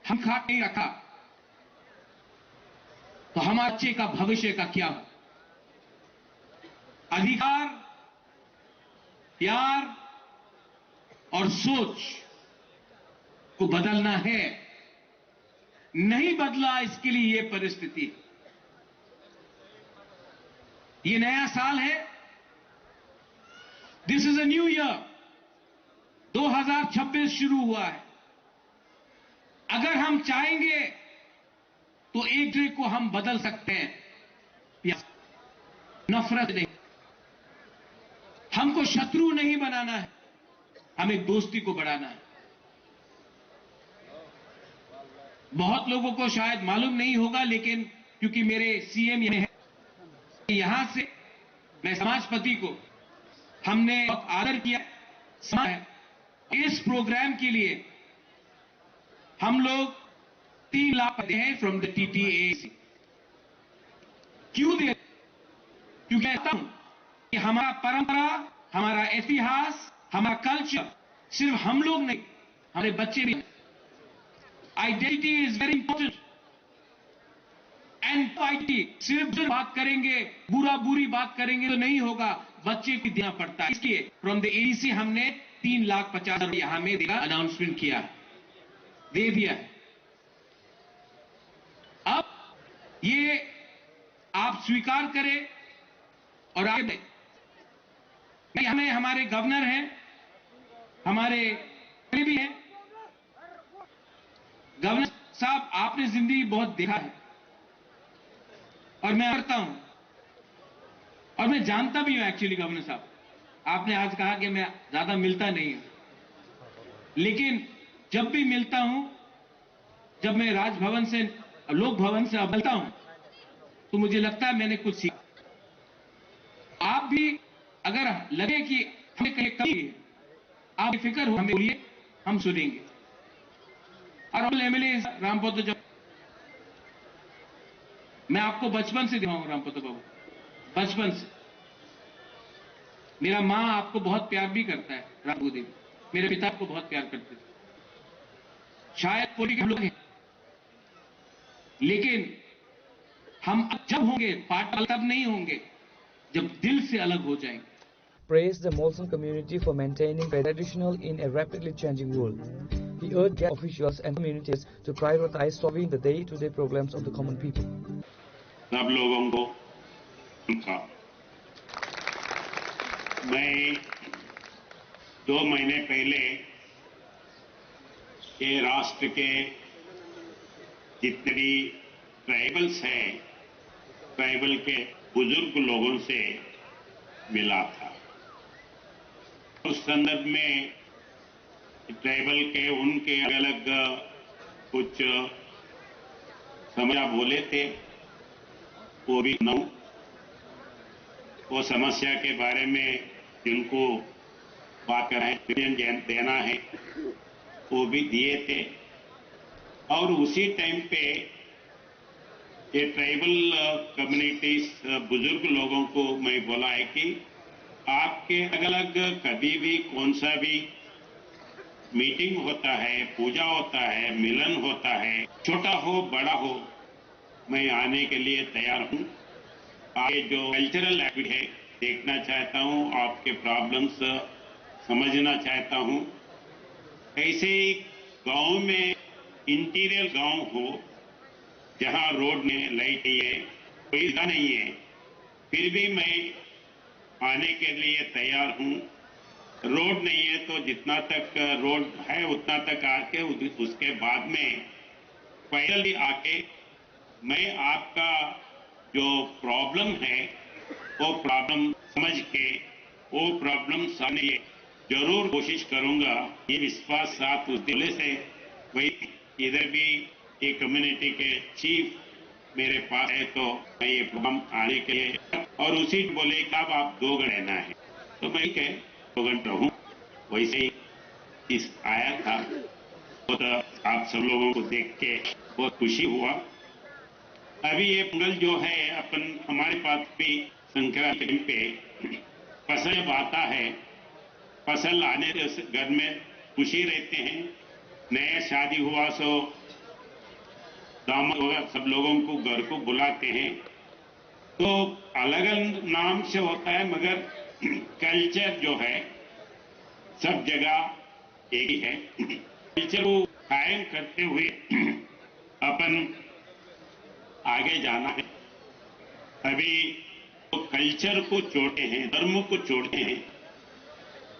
हम खा नहीं रखा तो हमारे बच्चे का भविष्य का क्या हो? अधिकार, प्यार और सोच को बदलना है, नहीं बदला इसके लिए यह परिस्थिति। ये नया साल है, this is a new year, 2026 शुरू हुआ है। अगर हम चाहेंगे तो एक दूसरे को हम बदल सकते हैं, नफरत नहीं। हमको शत्रु नहीं बनाना है, हमें दोस्ती को बढ़ाना है। बहुत लोगों को शायद मालूम नहीं होगा, लेकिन क्योंकि मेरे सीएम ये है, यहां से मैं समाजपति को हमने आदर किया। इस प्रोग्राम के लिए हम लोग 3 लाख दे हैं फ्रॉम द TTADC। क्यों दे? क्योंकि कहता हूं कि हमारा परंपरा, हमारा इतिहास, हमारा कल्चर सिर्फ हम लोग नहीं, हमारे बच्चे भी। Identity is very important and IT सिर्फ जो बात करेंगे, बुरी बात करेंगे तो नहीं होगा, बच्चे को देना पड़ता है। इसलिए फ्रॉम द एडीसी हमने 3,50,000 यहां में देगा अनाउंसमेंट किया, दे दिया है। अब ये आप स्वीकार करें और आगे हमें हमारे गवर्नर हैं, हमारे भी हैं। गवर्नर साहब, आपने जिंदगी बहुत देखा है और मैं करता हूं और मैं जानता भी हूं एक्चुअली। गवर्नर साहब, आपने आज कहा कि मैं ज्यादा मिलता नहीं हूं, लेकिन जब भी मिलता हूं, जब मैं राजभवन से, लोक भवन से मिलता हूं, तो मुझे लगता है मैंने कुछ सीखा। आप भी अगर लगे कि हमें कहीं कमी है, आप फिक्र हो, हमें बोलिए, हम सुनेंगे। और एमएलए रामपोतो, जब मैं आपको बचपन से दिखाऊंगा रामपोतो बाबू, बचपन से मेरा मां आपको बहुत प्यार भी करता है। रामू देवी, मेरे पिता को बहुत प्यार करते थे। शायद पॉलिटिकल लोग हैं, लेकिन हम जब होंगे पार्टी तब नहीं होंगे जब दिल से अलग हो जाएंगे। Praised the Molson community for maintaining traditional in a rapidly changing world. He urged officials and communities to prioritize solving the day-to-day problems of the common people. सब लोगों को मैं 2 महीने पहले ये राष्ट्र के जितने भी ट्राइबल्स हैं, ट्राइबल के बुजुर्ग लोगों से मिला था। उस संदर्भ में ट्राइबल के उनके अलग कुछ समस्या बोले थे, वो भी वो समस्या के बारे में जिनको बात करना देना है वो भी दिए थे। और उसी टाइम पे ये ट्राइबल कम्युनिटीज बुजुर्ग लोगों को मैं बोला है कि आपके अलग अलग कभी भी कौन सा भी मीटिंग होता है, पूजा होता है, मिलन होता है, छोटा हो बड़ा हो, मैं आने के लिए तैयार हूं। आगे जो कल्चरल एक्टिविटी है देखना चाहता हूं, आपके प्रॉब्लम्स समझना चाहता हूं। ऐसे ही गांव में इंटीरियर गांव हो जहां रोड में लाइट नहीं है, कोई जगह नहीं है, फिर भी मैं आने के लिए तैयार हूं। रोड नहीं है तो जितना तक रोड है उतना तक आके उसके बाद में फाइनली आके मैं आपका जो प्रॉब्लम है वो प्रॉब्लम समझ के वो प्रॉब्लम सामने जरूर कोशिश करूंगा। ये विश्वास साथ उस दिल से वही इधर भी एक कम्युनिटी के चीफ मेरे पास है, तो मैं ये प्रोग्राम आने के लिए और उसी बोले कि अब आप 2 घंटे रहना है, तो मैं कह 2 घंटे रहूं। वैसे ही इस आया था, तो आप सब लोगों को देख के बहुत खुशी हुआ। अभी ये पोंगल जो है अपन हमारे पास भी संक्रांति पे फसल जब आता है, फसल आने से घर में खुशी रहते हैं। नया शादी हुआ सो दामाद वगैरह सब लोगों को घर को बुलाते हैं, तो अलग अलग नाम से होता है मगर कल्चर जो है सब जगह एक ही है। कल्चर को कायम करते हुए अपन आगे जाना है। अभी तो कल्चर को छोड़ते हैं, धर्म को छोड़ते हैं,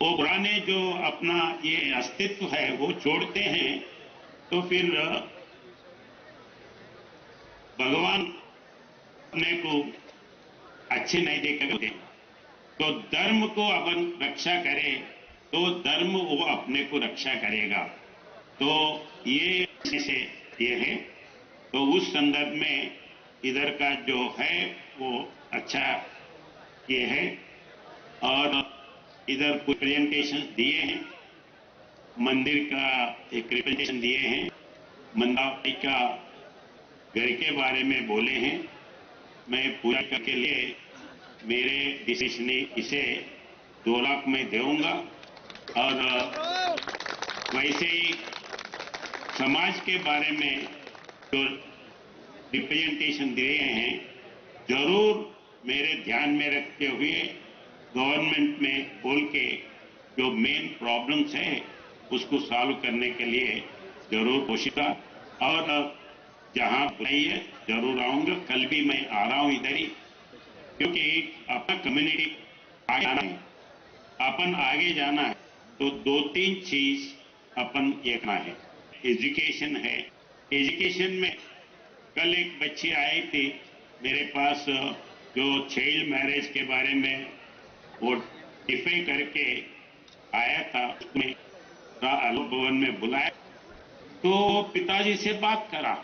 वो पुराने जो अपना ये अस्तित्व है वो छोड़ते हैं, तो फिर भगवान अपने को अच्छे नहीं देखेंगे। तो धर्म को अपन रक्षा करें तो धर्म वो अपने को रक्षा करेगा। तो ये से ये है, तो उस संदर्भ में इधर का जो है वो अच्छा ये है। और इधर कुछ प्रेजेंटेशन दिए हैं, मंदिर का एक रिप्रेजेंटेशन दिए हैं, मंदावती का घर के बारे में बोले हैं। मैं पूरा करके लिए मेरे डिसीजन इसे 2 लाख में दूंगा। और वैसे ही समाज के बारे में जो रिप्रेजेंटेशन दिए हैं, जरूर मेरे ध्यान में रखते हुए गवर्नमेंट में बोल के जो मेन प्रॉब्लम्स है उसको सॉल्व करने के लिए जरूर कोशिश का। और जहां बुलाइए जरूर आऊंगा। कल भी मैं आ रहा हूं इधर ही, क्योंकि अपना कम्युनिटी आगे जाना है, अपन आगे जाना है तो 2-3 चीज अपन देखना है। एजुकेशन है, एजुकेशन में कल एक बच्ची आई थी मेरे पास जो चाइल्ड मैरिज के बारे में वो डिफाई करके आया था, उसमें आलोक भवन में बुलाया तो पिताजी से बात करा।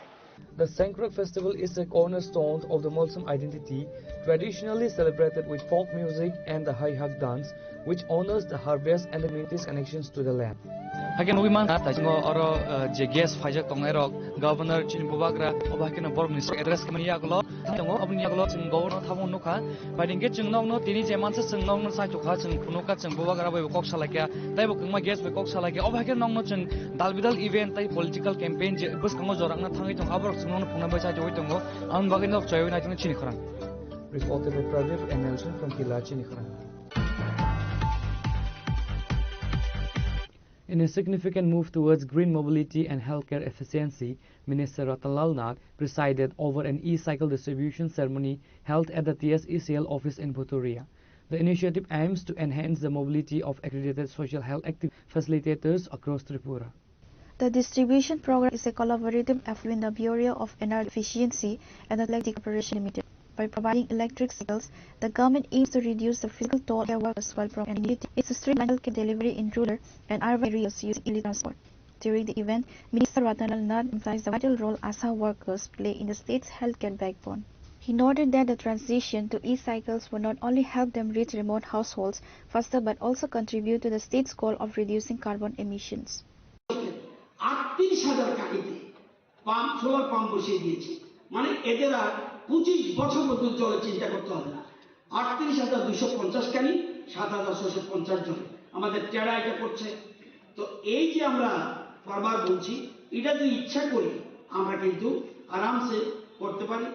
The Sengkrak festival is a cornerstone of the Molsum identity, traditionally celebrated with folk music and the Hai Hak dance, which honors the harvest and the community's connections to the land. Hagen wiman ta jingo oro je guest faja tongai rok governor chin bubagra obakena borg minister address kemani yaglo tango abni yaglo chung governor thamon nokha badinge chung nong no tini je mansa chung nong no sa chukha chung punoka chung bubagra bai kok salakya tai bo kungma guest bai kok salakya obaken nong no chung dalbidal event tai political campaign je bus kango jorang na thangi tong abor chung no pungna bai sa joi tongo am bagen of choy na chung chini khran Reported by Pradeep and Nelson from Kila Chini Khran. In a significant move towards green mobility and healthcare efficiency, Minister Ratanlal Nag presided over an e-cycle distribution ceremony held at the TSECL office in Bhuturia. The initiative aims to enhance the mobility of accredited social health facilitators across Tripura. The distribution program is a collaborative effort between the Bureau of Energy Efficiency and the Electric Corporation Limited. By providing electric cycles, the government aims to reduce the physical toll of care workers while promoting its to streamline healthcare delivery in rural and urban areas using e-transport. During the event, Minister Ratanlal Nag emphasized the vital role ASHA workers play in the state's healthcare backbone. He noted that the transition to e-cycles will not only help them reach remote households faster but also contribute to the state's goal of reducing carbon emissions. 38,000 কাটিতে pump solar pump বসিয়ে দিয়েছি, মানে এদের আর 25 বছর পর্যন্ত চলে চিন্তা করতে হবে না। 38,250 কানি 7,650 জন আমাদের টেরা এটা করছে। তো এই যে আমরা বারবার বলছি, এটা যদি ইচ্ছা করি আমরা কিন্তু আরামসে করতে পারি।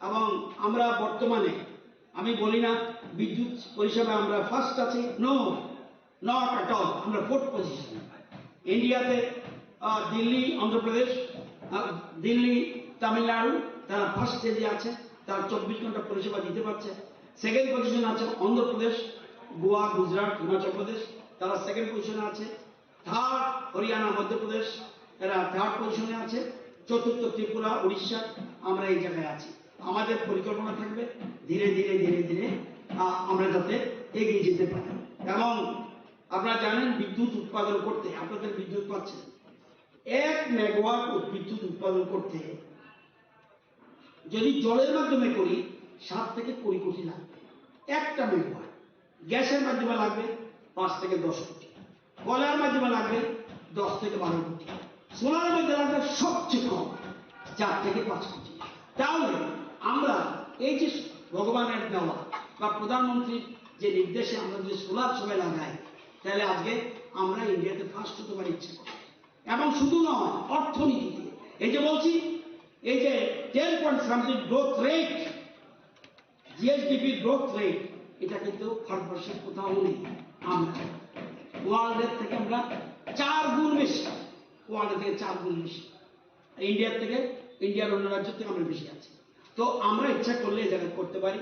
এবং আমরা বর্তমানে আমি বলি না বিদ্যুৎ পরিষেবা আমরা ফার্স্ট আছি, নো নট অ্যাট অল, আমরা 4th পজিশন ইন্ডিয়াতে। দিল্লি, অন্ধ্রপ্রদেশ, দিল্লি, তামিলনাড়ু তারা ফার্স্ট স্টেজে আছে, তারা 24 ঘন্টা পরিষেবা দিতে পারছে। সেকেন্ড পজিশনে আছে অন্ধ্রপ্রদেশ, গোয়া, গুজরাট, হিমাচল প্রদেশ, তারা সেকেন্ড পজিশনে আছে। থার্ড হরিয়ানা, মধ্যপ্রদেশ, এরা থার্ড পজিশনে আছে। চতুর্থ ত্রিপুরা, উড়িষ্যা, আমরা এই জায়গায় আছি। আমাদের পরিকল্পনা থাকবে ধীরে ধীরে ধীরে ধীরে আমরা যাতে এগিয়ে যেতে পারি। এবং আপনারা জানেন বিদ্যুৎ উৎপাদন করতে, আপনাদের বিদ্যুৎ পাচ্ছেন 1 মেগাওয়াট বিদ্যুৎ উৎপাদন করতে যদি জলের মাধ্যমে করি 7 থেকে 20 কোটি লাগবে 1টা মেগাওয়াট। গ্যাসের মাধ্যমে লাগবে 5 থেকে 10 কোটি, কয়লার মাধ্যমে লাগবে 10 থেকে 12 কোটি, সোলারের মধ্যে লাগবে সবচেয়ে কম 4 থেকে 5 কোটি। তাহলে আমরা এই যে ভগবানের দেওয়া বা প্রধানমন্ত্রীর যে নির্দেশে আমরা যদি সোলার সবাই লাগাই, তাহলে আজকে আমরা ইন্ডিয়াতে ফার্স্ট হতে পারি ইচ্ছে করি। এবং শুধু নয়, অর্থনীতিতে এই যে বলছি, এই যে 10.something growth rate, GSDP growth rate, এটা কিন্তু ভারতবর্ষের কোথাও নেই। আমরা ওয়ার্ল্ডের থেকে আমরা 4 গুণ বেশি, ওয়ার্ল্ডের থেকে 4 গুণ বেশি, ইন্ডিয়ার থেকে, ইন্ডিয়ার অন্য রাজ্য থেকে আমরা বেশি আছি। তো আমরা ইচ্ছা করলে এই জায়গায় করতে পারি।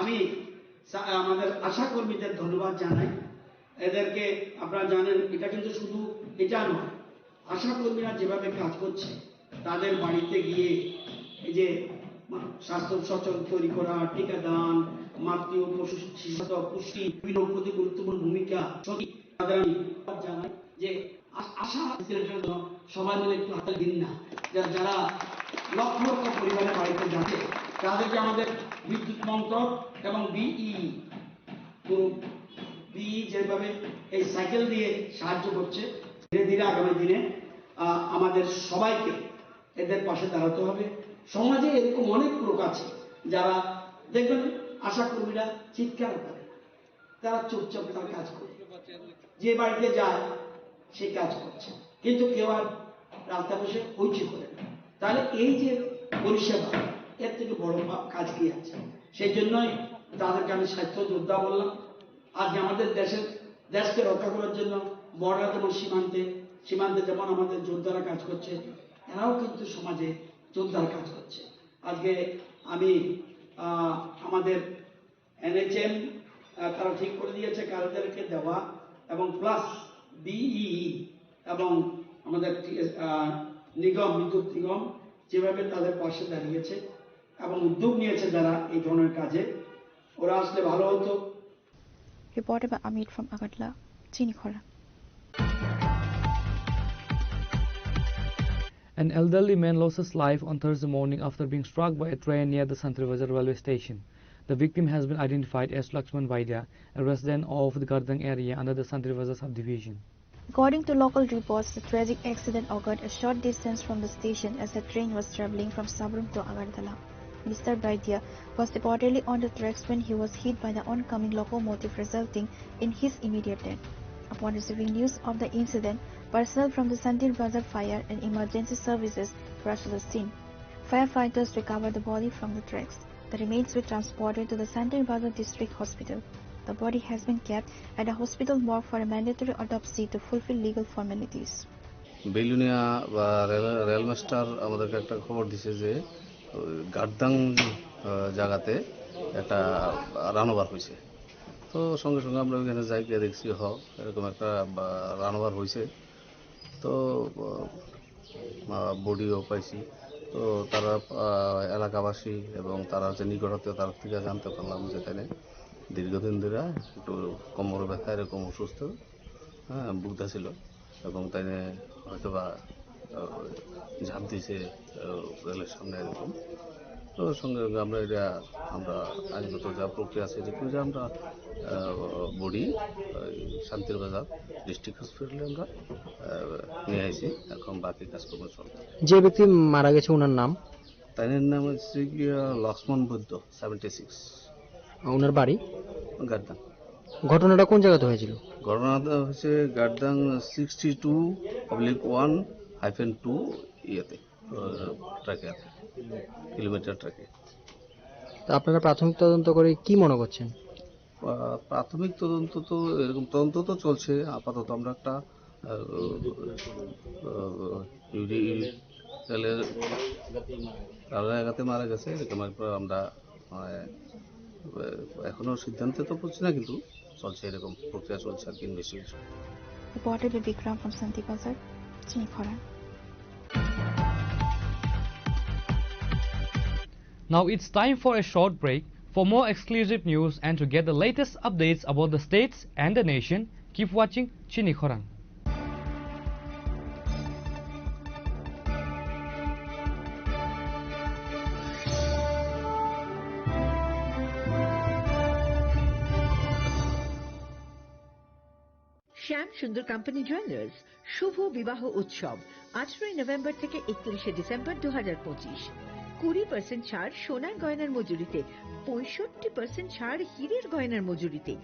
আমি আমাদের আশা কর্মীদের ধন্যবাদ জানাই। এদেরকে আপনারা জানেন, এটা কিন্তু শুধু এটা নয়, আশা কর্মীরা যেভাবে কাজ করছে, তাদের বাড়িতে গিয়ে এই যে স্বাস্থ্য সচেতন তৈরি করা, টিকাদান, মাতৃ ও পশু শিশু পুষ্টি, বিভিন্ন প্রতি গুরুত্বপূর্ণ ভূমিকা, তাদের আমি জানাই যে আশা সবাই মিলে একটু হাতে দিন না, যারা লক্ষ লক্ষ পরিবারের বাড়িতে যাচ্ছে, তাদেরকে আমাদের বিদ্যুৎ মন্ত্রক এবং বিই যেভাবে এই সাইকেল দিয়ে সাহায্য করছে, ধীরে ধীরে আগামী দিনে আমাদের সবাইকে এদের পাশে দাঁড়াতে হবে। সমাজে এরকম অনেক লোক আছে যারা দেখবেন আশা কর্মীরা চিৎকার করে, তারা চুপচাপ তার কাজ করে, যে বাড়িতে যায় সে কাজ করছে, কিন্তু কেউ আর রাস্তা বসে হইচই করে না। তাহলে এই যে পরিষেবা, এর থেকে বড় কাজ কি আছে? সেই জন্যই তাদেরকে আমি স্বাস্থ্য যোদ্ধা বললাম। আজকে আমাদের দেশকে রক্ষা করার জন্য বর্ডার যেমন সীমান্তে যেমন আমাদের যোদ্ধারা কাজ করছে, এরাও কিন্তু সমাজে যোদ্ধার কাজ করছে। আজকে আমি আমাদের NHM তারা ঠিক করে দিয়েছে কারদেরকে দেওয়া, এবং প্লাস BEE এবং আমাদের বিদ্যুৎ নিগম যেভাবে তাদের পাশে দাঁড়িয়েছে এবং উদ্যোগ নিয়েছে যারা এই ধরনের কাজে, ওরা আসলে ভালো হতো। Reported by Amit from Agartala, Chini Khora. An elderly man lost his life on Thursday morning after being struck by a train near the Santri Bazar railway station. The victim has been identified as Lakshman Vaidya, a resident of the Gardang area under the Santri Bazar subdivision. According to local reports, the tragic accident occurred a short distance from the station as the train was traveling from Sabrum to Agartala. Mr. Vaidya was reportedly on the tracks when he was hit by the oncoming locomotive, resulting in his immediate death. Upon receiving news of the incident, personnel from the Santri Bazar Fire and Emergency Services rushed to the scene. Firefighters recovered the body from the tracks. The remains were transported to the Santri Bazar District Hospital. The body has been kept at a hospital morgue for a mandatory autopsy to fulfill legal formalities. Belonia rail master আমাদেরকে একটা খবর দিছে যে গার্দাং জায়গাতে একটা রানওভার হয়েছে। তো সঙ্গে সঙ্গে আমরা ওইখানে যাই গিয়ে দেখছি এরকম একটা রানওভার হয়েছে। তো বডিও পাইছি। তো তারা এলাকাবাসী এবং তারা যে নিকটত্বীয় তার থেকে জানতে পারলাম যেখানে দীর্ঘদিন ধরে একটু কোমর ব্যথা এরকম অসুস্থ ভুগতে ছিল এবং তাই হয়তো বা ঝাঁপ দিয়েছে রেলের সামনে এরকম। তো সঙ্গে আমরা আইনগত যা প্রক্রিয়া আছে যে আমরা বডি শান্তির বাজার ডিস্ট্রিক্ট হসপিটালে আমরা নিয়ে আসি। এখন বাকি কাজকর্ম চলছে। যে ব্যক্তি মারা গেছে ওনার নাম? তাই নাম হচ্ছে লক্ষ্মণ বৈদ্য, 76। ওনার বাড়ি গার্দাং। ঘটনাটা কোন জায়গাতে হয়েছিল? ঘটনাটা হচ্ছে গার্দাং 62/1-2 ইয়েতে ট্রাকে আছে, কিলোমিটার ট্রাকে। তা আপনারা প্রাথমিক তদন্ত করে কি মনে করছেন? প্রাথমিক তদন্ত তো এরকম তদন্ত তো চলছে। আপাতত আমরা একটা জায়গাতে মারা গেছে এরকম আমরা এখনো সিদ্ধান্তে তো পড়ছি না, কিন্তু চলছে এরকম প্রক্রিয়া চলছে আর কি investigation. Reported by Bikram from Santri Bazar, Chini Khora. Now it's time for a short break. For more exclusive news and to get the latest updates about the states and the nation, keep watching Chini Khorang. শ্যাম সুন্দর company jewellers শুভ বিবাহ উৎসব 18 November থেকে 31 December 2025। 20% ছাড় সোনার গয়নার মজুরিতে, 65% ছাড় হীরের গয়নার মজুরিতে,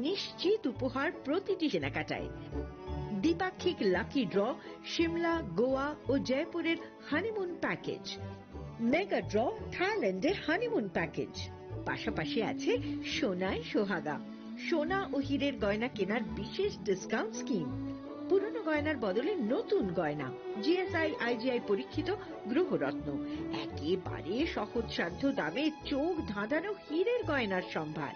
নিশ্চিত উপহার প্রতিটি কেনাকাটায়। দ্বিপাক্ষিক লাকি ড্র, সিমলা, গোয়া ও জয়পুরের হানিমুন প্যাকেজ, মেগা ড্র থাইল্যান্ডের হানিমুন প্যাকেজ। পাশাপাশি আছে সোনায় সোহাগা, সোনা ও হীরের গয়না কেনার বিশেষ ডিসকাউন্ট স্কিম। পুরনো গয়নার বদলে নতুন গয়না, GSI IGI পরীক্ষিত গ্রহরত্ন, একেবারে সহজসাধ্য দামে চোখ ধাঁধানো হীরের গয়নার সম্ভার।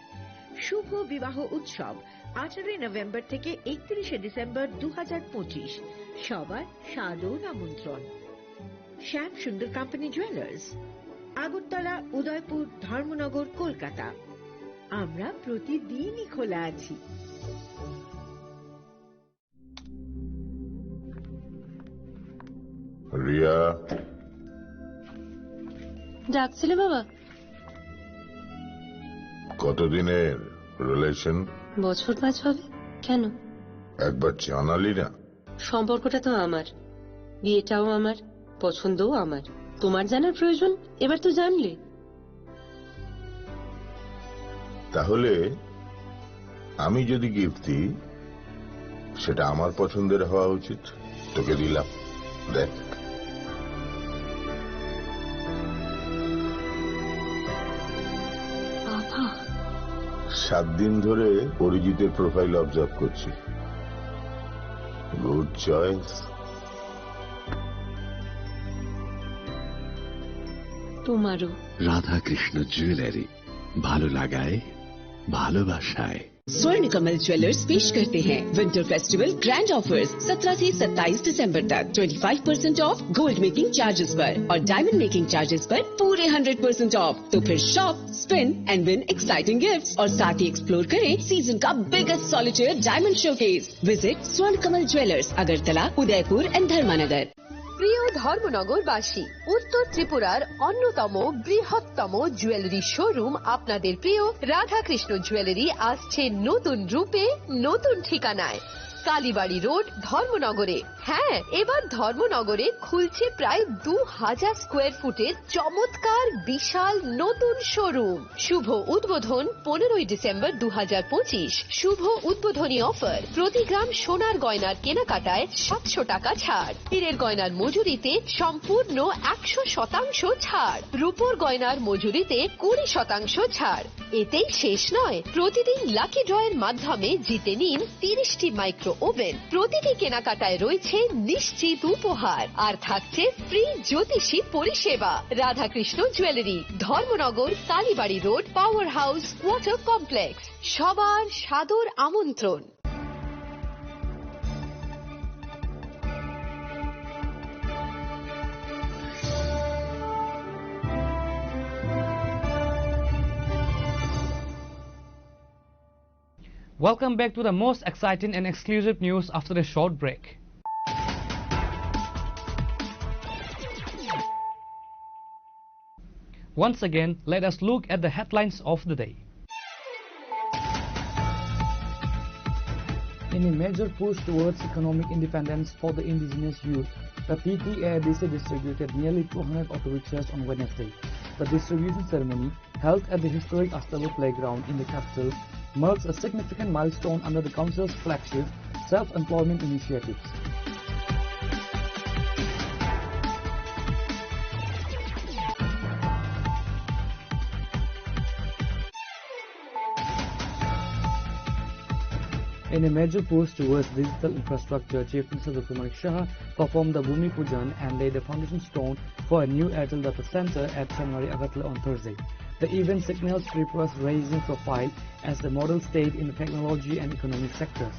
শুভ বিবাহ উৎসব 18 নভেম্বর থেকে 31 ডিসেম্বর 2025। সবার সাদর আমন্ত্রণ। শ্যাম সুন্দর কোম্পানি জুয়েলার্স, আগরতলা, উদয়পুর, ধর্মনগর, কলকাতা। আমরা প্রতিদিনই খোলা আছি। রিয়া, ডাকছিলে বাবা? কতদিনের রিলেশন? বছর 5 হবে। কেন? একবার জানালি না? সম্পর্কটা তো আমার, বিয়েটাও আমার, পছন্দও আমার। তোমার জানার প্রয়োজন এবার তো জানলে। তাহলে আমি যদি গিফট দিই সেটা আমার পছন্দের হওয়া উচিত। তোকে দিলাম, দেখ। 7 দিন ধরে অরিজিতের প্রোফাইল অবজার্ভ করছি। Good choice. তোমারও। রাধাকৃষ্ণ জুয়েলারি, ভালো লাগায় ভালোবাসায়। स्वर्ण कमल ज्वेलर्स पेश करते हैं विंटर फेस्टिवल ग्रैंड ऑफर्स 17 से 27 दिसंबर तक 25% ऑफ गोल्ड मेकिंग चार्जेस पर और डायमंड मेकिंग चार्जेस पर पूरे 100% ऑफ। तो फिर shop, spin and win exciting gifts और साथ ही एक्सप्लोर करें सीजन का biggest solitaire diamond showcase. Visit Swarna Kamal jewellers, Agartala, Udaipur and धर्मानगर। প্রিয় ধর্মনগরবাসী, উত্তর ত্রিপুরার অন্যতম বৃহত্তম জুয়েলারি শোরুম আপনাদের প্রিয় রাধাকৃষ্ণ জুয়েলারি আসছে নতুন রূপে, নতুন ঠিকানায়। কালীবাড়ি রোড, ধর্মনগরে। হ্যাঁ, এবার ধর্মনগরে খুলছে প্রায় 2000 স্কোয়ার ফুটের চমৎকার বিশাল নতুন শোরুম। শুভ উদ্বোধন 15 ডিসেম্বর 2025। শুভ উদ্বোধনী অফার, প্রতি গ্রাম সোনার গয়নার কেনাকাটায় 700 টাকা ছাড়, হীরের গয়নার মজুরিতে সম্পূর্ণ 100% ছাড়, রূপোর গয়নার মজুরিতে 20% ছাড়। এতেই শেষ নয়, প্রতিদিন লাকি ড্রয়ের মাধ্যমে জিতে নিন 30টি মাইক্রো ওভেন। প্রতিটি কেনাকাটায় রয়েছে নিশ্চিত উপহার আর থাকছে ফ্রি জ্যোতিষী পরিষেবা। Radhakrishna jewellery, Dharmanagar, Kalibari road, power house, water complex. সবার সাদর আমন্ত্রণ। Welcome back to the most exciting and exclusive news after a short break. Once again, let us look at the headlines of the day. In a major push towards economic independence for the indigenous youth, the TTADC distributed nearly 200 auto rickshaws on Wednesday. The distribution ceremony, held at the historic Astalo Playground in the capital, marks a significant milestone under the Council's flagship self-employment initiatives. In a major push towards digital infrastructure, Chief Minister Dr. Manik Shah performed the Bhumi Pujan and laid the foundation stone for a new Airtel Data Center at Chanmari Agartala on Thursday. The event signals Tripura's rising profile as the model state in the technology and economic sectors.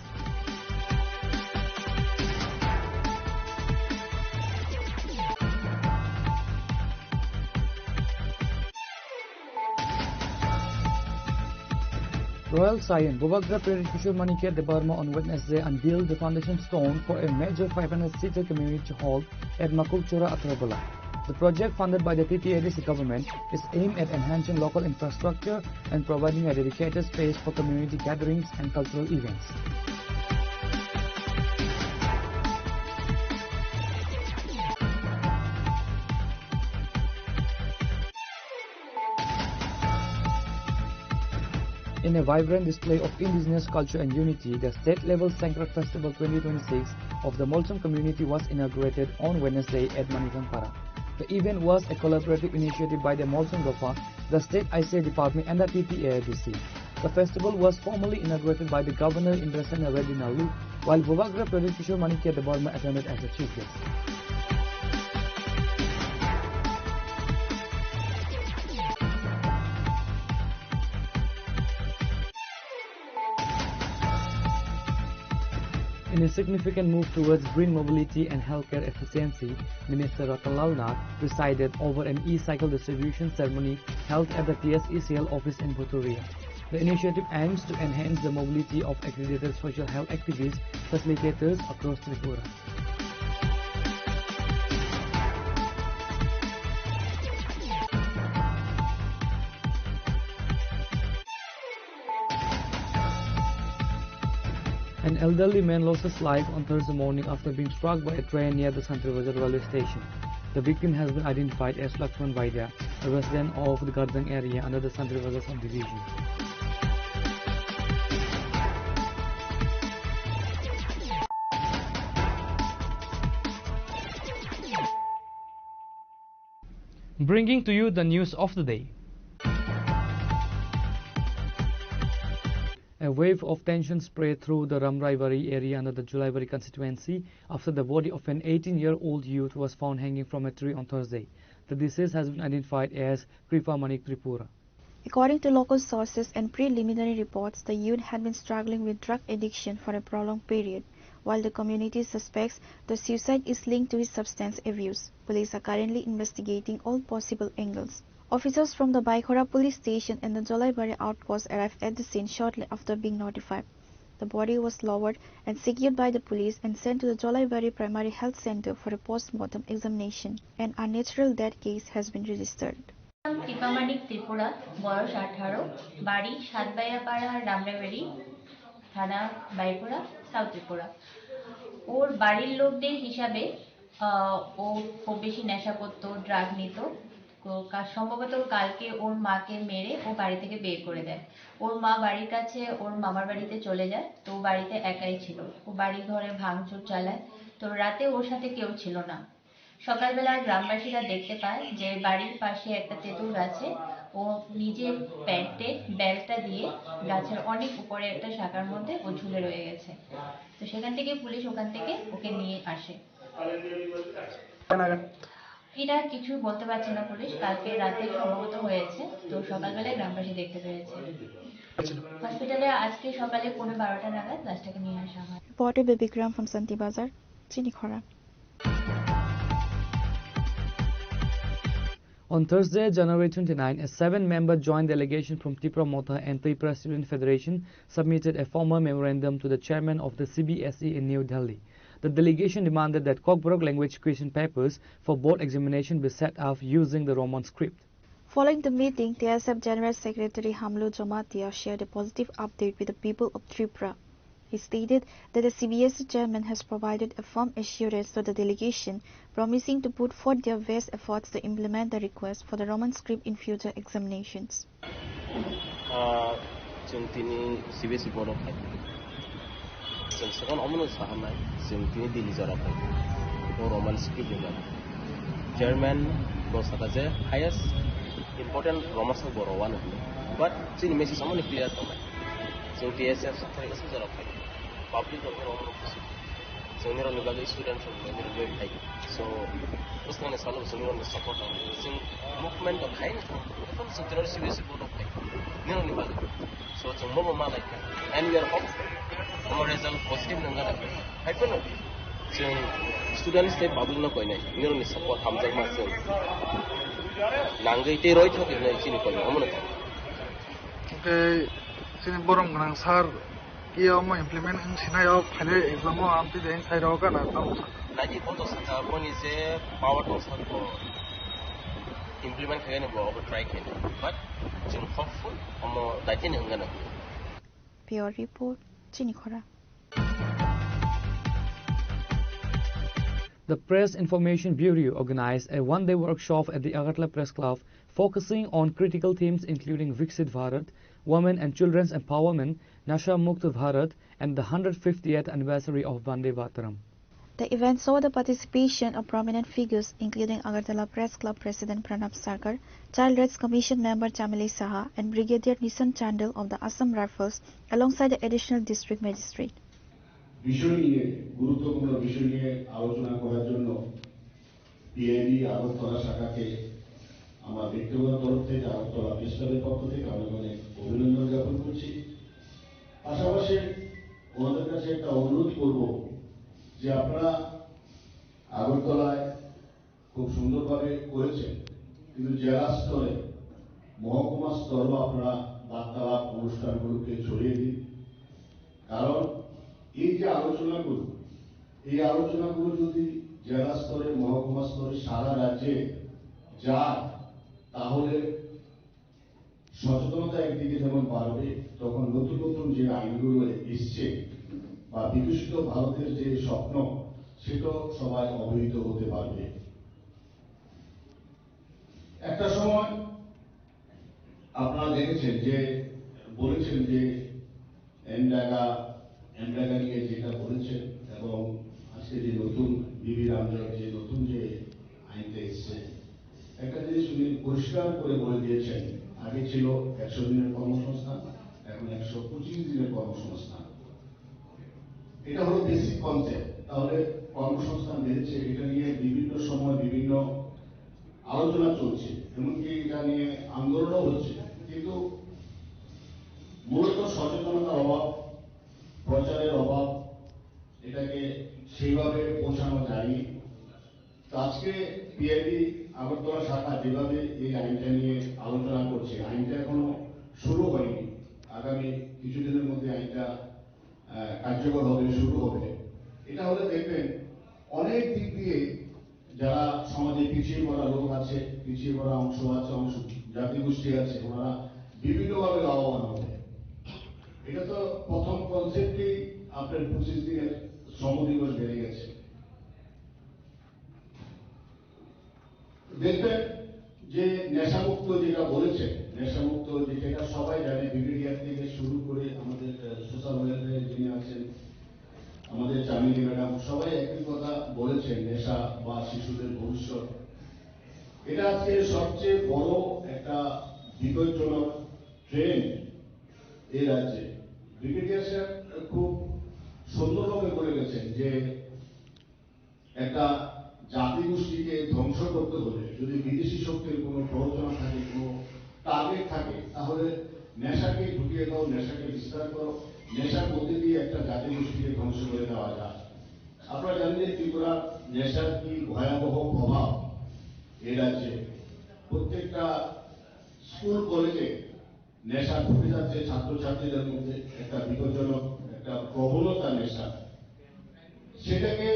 Royal Scion Bovagra President Kishore Manikia Debarma on Wednesday unveiled the foundation stone for a major 500-seater community hall at Makulchora, Athrapala. The project, funded by the TTADC government, is aimed at enhancing local infrastructure and providing a dedicated space for community gatherings and cultural events. In a vibrant display of indigenous culture and unity, the state-level Sankrak Festival 2026 of the Molsom community was inaugurated on Wednesday at Manikampara. The event was a collaborative initiative by the Molsom Gopa, the State ICA Department and the TTADC. The festival was formally inaugurated by the Governor Indrasena Reddy Nallu, while Bovagra President Kishore Manikia Debarma attended as a chief guest. In a significant move towards green mobility and healthcare efficiency, Minister Ratanlal Nath presided over an e-cycle distribution ceremony held at the TSECL office in Bhuturia. The initiative aims to enhance the mobility of accredited social health activists, facilitators across Tripura. An elderly man lost his life on Thursday morning after being struck by a train near the Santrivazar railway station. The victim has been identified as Lakshman Vaidya, a resident of the Gardang area under the Santrivazar subdivision. Bringing to you the news of the day. A wave of tension spread through the Ramraibari area under the Julaibari constituency after the body of an 18-year-old youth was found hanging from a tree on Thursday. The deceased has been identified as Kripa Manik Tripura. According to local sources and preliminary reports, the youth had been struggling with drug addiction for a prolonged period. While the community suspects the suicide is linked to his substance abuse, police are currently investigating all possible angles. Officers from the Baikora police station and the Jolaibari outpost arrived at the scene shortly after being notified. The body was lowered and secured by the police and sent to the Jolaibari Primary Health Center for a post-mortem examination. An unnatural death case has been registered. কৃপা মানিক ত্রিপুরা, বয়স 18, বাড়ি সাতবাইয়াপাড়া রামরাইবাড়ি, থানা বাইকোড়া, south Tripura. ওর বাড়ির লোকদের হিসাবে ও খুব বেশি নেশা করতো, ড্রাগ নিত। সম্ভবত কালকে ওর মাকে মেরে ও বাড়ি থেকে বের করে দেয়। ওর মা বাড়ির কাছে ওর মামার বাড়িতে চলে যায়, তো বাড়িতে একাই ছিল। ও বাড়ি ঘরে ভাঙচুর চালায়, তো রাতে ওর সাথে কেউ ছিল না। সকালবেলা গ্রামবাসীরা দেখতে পায় যে বাড়ির পাশে একটা তেঁতুল গাছে ও নিজের প্যান্টে বেল্টটা দিয়ে গাছের অনেক উপরে একটা শাখার মধ্যে ও ঝুলে রয়ে গেছে। তো সেখান থেকে পুলিশ ওখান থেকে ওকে নিয়ে আসে। এটা কিছু বলতে পারছে না পুলিশ, কালকে রাতে সম্ভবত হয়েছে, তো সকালবেলায় গ্রামবাসী দেখতে পেয়েছে। হসপিটালে আজকে সকালে 12:15 নাগাদ লাশটাকে নিয়ে আসা হয়। Reported by Bikram from Santi Bazar, Chinikhora. On Thursday, January 29, a 7-member joint delegation from Tripura Motha and Tripura Student Federation submitted a formal memorandum to the chairman of the CBSE in New Delhi. The delegation demanded that Kokborok language question papers for board examination be set up using the Roman script. Following the meeting, TSF General Secretary Hamlu Jamatia shared a positive update with the people of Tripura. He stated that the CBSE chairman has provided a firm assurance to the delegation, promising to put forth their best efforts to implement the request for the Roman script in future examinations. CBSE board of जों सिगां अमनो साहानाय जों दिनै Delhi जाराखै Raman script होगोन chairman को साका जे highest important रमासो बर'वान बाट जोंनि message अमनो clear दंमोन जों TSF साथारि गासै जाराखै पाब्लिक दं रमान खुसि जोंनि रनि बागै स्टुडेन्ट फोरनि रनि फाइ सो बुस्थुनि सालो जोंनि रनि सापर्ट दं जों मुभमेन्ट दं हाय एकदम सेन्ट्रेल CBSE board of निरनि बागै सो जों मबो मालायखै and we are hopeful our result positive nangana haipano जों स्टुडेन्ट स्टे पाब्लिक न कोइनाय निरनि सपोर्ट हामजाक मासे नांगै ते रोय थके नै चिनि कोइ अमनो ओके चिनि बरम गनां सार इयाव म इमप्लिमेन्ट इन सिनायाव फाइले एग्जाम आम ति देन साइडाव गाना दं नाजि बन्द साथा पनि जे पावर दं सार को इमप्लिमेन्ट खायने बो अब ट्राई खायने बाट जों होपफुल अमो दाइथिन हंगाना Pure report, Chinikhora. The Press Information Bureau organized a one-day workshop at the Agartala Press Club focusing on critical themes including Viksit Bharat, women and children's empowerment, Nasha Mukt Bharat, and the 150th anniversary of Vande Mataram. The event saw the participation of prominent figures including Agartala Press Club President Pranab Sarkar, Child Rights Commission member Chamili Saha, and Brigadier Nissan Chandel of the Assam Rifles alongside the additional district magistrate. বিষয় নিয়ে গুরুত্বপূর্ণ বিষয় নিয়ে আলোচনা করার জন্য PIB Agartala শাখাকে আমার ব্যক্তিগত তরফ থেকে আগরতলা প্রেস ক্লাবের পক্ষ থেকে আমি অনেক অভিনন্দন জ্ঞাপন করছি। পাশাপাশি ওনাদের কাছে একটা অনুরোধ করব যে আপনারা আগরতলায় খুব সুন্দরভাবে করেছেন, কিন্তু জেলা স্তরে মহকুমা স্তরেও আপনারা বার্তালাপ অনুষ্ঠানগুলোকে ছড়িয়ে দিন। কারণ এই যে আলোচনাগুলো, এই আলোচনাগুলো যদি জেলা স্তরে মহকুমা স্তরে সারা রাজ্যে যায় তাহলে সচেতনতা একদিকে যেমন বাড়বে, তখন নতুন নতুন যে আইনগুলো এসছে বা বিকশিত ভারতের যে স্বপ্ন সেটাও সবাই অবহিত হতে পারবে। একটা সময় আপনারা দেখেছেন যে বলেছেন যে এমডাগা নিয়ে যেটা বলেছেন এবং আজকে যে নতুন বিবি রামজয় যে নতুন যে আইনটা এসছে, একটা জিনিস উনি পরিষ্কার করে বলে দিয়েছেন, আগে ছিল 100 দিনের কর্মসংস্থান, এখন 125 দিনের এটা হলো বেসিক কনসেপ্ট। তাহলে কর্মসংস্থান বেড়েছে, এটা নিয়ে বিভিন্ন সময় বিভিন্ন আলোচনা চলছে, এমনকি এটা নিয়ে আন্দোলনও হচ্ছে, কিন্তু মূলত সচেতনতার অভাব, প্রচারের অভাব, এটাকে সেইভাবে পৌঁছানো যায়নি। তো আজকে পিআইবি আগরতলা শাখা যেভাবে এই আইনটা নিয়ে আলোচনা করছে, আইনটা এখনো শুরু হয়নি, আগামী কিছুদিনের মধ্যে আইনটা কার্যকর হবে, শুরু হবে। এটা হলে দেখবেন অনেক দিক দিয়ে যারা সমাজে পিছিয়ে পড়া লোক আছে, পিছিয়ে পড়া অংশ আছে, জাতিগোষ্ঠী আছে, ওনারা বিভিন্নভাবে লাভবান হবে। এটা তো প্রথম কনসেপ্টই আপনার 25 দিনের শ্রম দিবস বেড়ে গেছে। দেখবেন যে নেশামুক্ত যেটা বলেছে, নেশামুক্ত যেটা সবাই জানে, ব্রিগেডিয়ার থেকে শুরু করে আমাদের সোশ্যাল ওয়েলফেয়ার যিনি আছেন, আমাদের চামিলি ম্যাডাম, সবাই একই কথা বলেছেন, নেশা বা শিশুদের ভবিষ্যৎ। এটা আজকে সবচেয়ে বড় একটা বিপজ্জনক ট্রেন্ড এই রাজ্যে। ব্রিগেডিয়ার সাহেব খুব সুন্দরভাবে বলে গেছেন যে একটা জাতিগোষ্ঠীকে ধ্বংস করতে হলে যদি বিদেশি শক্তির কোনো প্রয়োজন থাকে, কোনো টার্গেট থাকে, তাহলে নেশাকে ঢুকিয়ে দাও, নেশাকে বিস্তার করো, নেশার মধ্যে দিয়ে একটা জাতিগোষ্ঠীকে ধ্বংস করে দেওয়া যায়। আপনারা জানেন যে ত্রিপুরার নেশার কি ভয়াবহ প্রভাব এই রাজ্যে। প্রত্যেকটা স্কুল কলেজে নেশা ঢুকে যাচ্ছে ছাত্রছাত্রীদের মধ্যে, একটা বিপজ্জনক একটা প্রবণতা নেশা। সেটাকে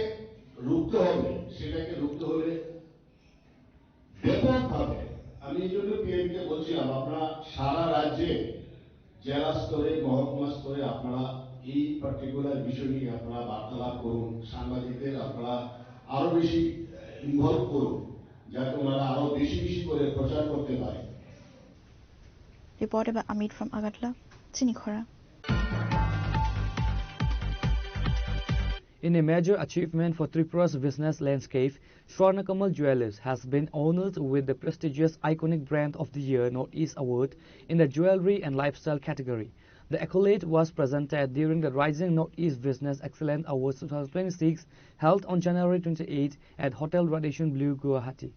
রুখতে হবে, সেটাকে রুখতে হলে ব্যাপকভাবে, আমি এই জন্য পিএমকে বলছিলাম, আপনারা সারা রাজ্যে জেলা স্তরে, মহকুমা স্তরে আপনারা এই পার্টিকুলার বিষয় নিয়ে আপনারা বার্তালাপ করুন, সাংবাদিকদের আপনারা আরো বেশি ইনভলভ করুন, যাতে ওনারা আরো বেশি বেশি করে প্রচার করতে পারে। Reported by Amit from Agartala, Chinikhora. In a major achievement for Tripura's business landscape, Swarnakamal Jewellers has been honored with the prestigious Iconic Brand of the Year Northeast Award in the Jewelry and Lifestyle category. The accolade was presented during the Rising Northeast Business Excellence Awards 2026 held on January 28 at Hotel Radisson Blu, Guwahati.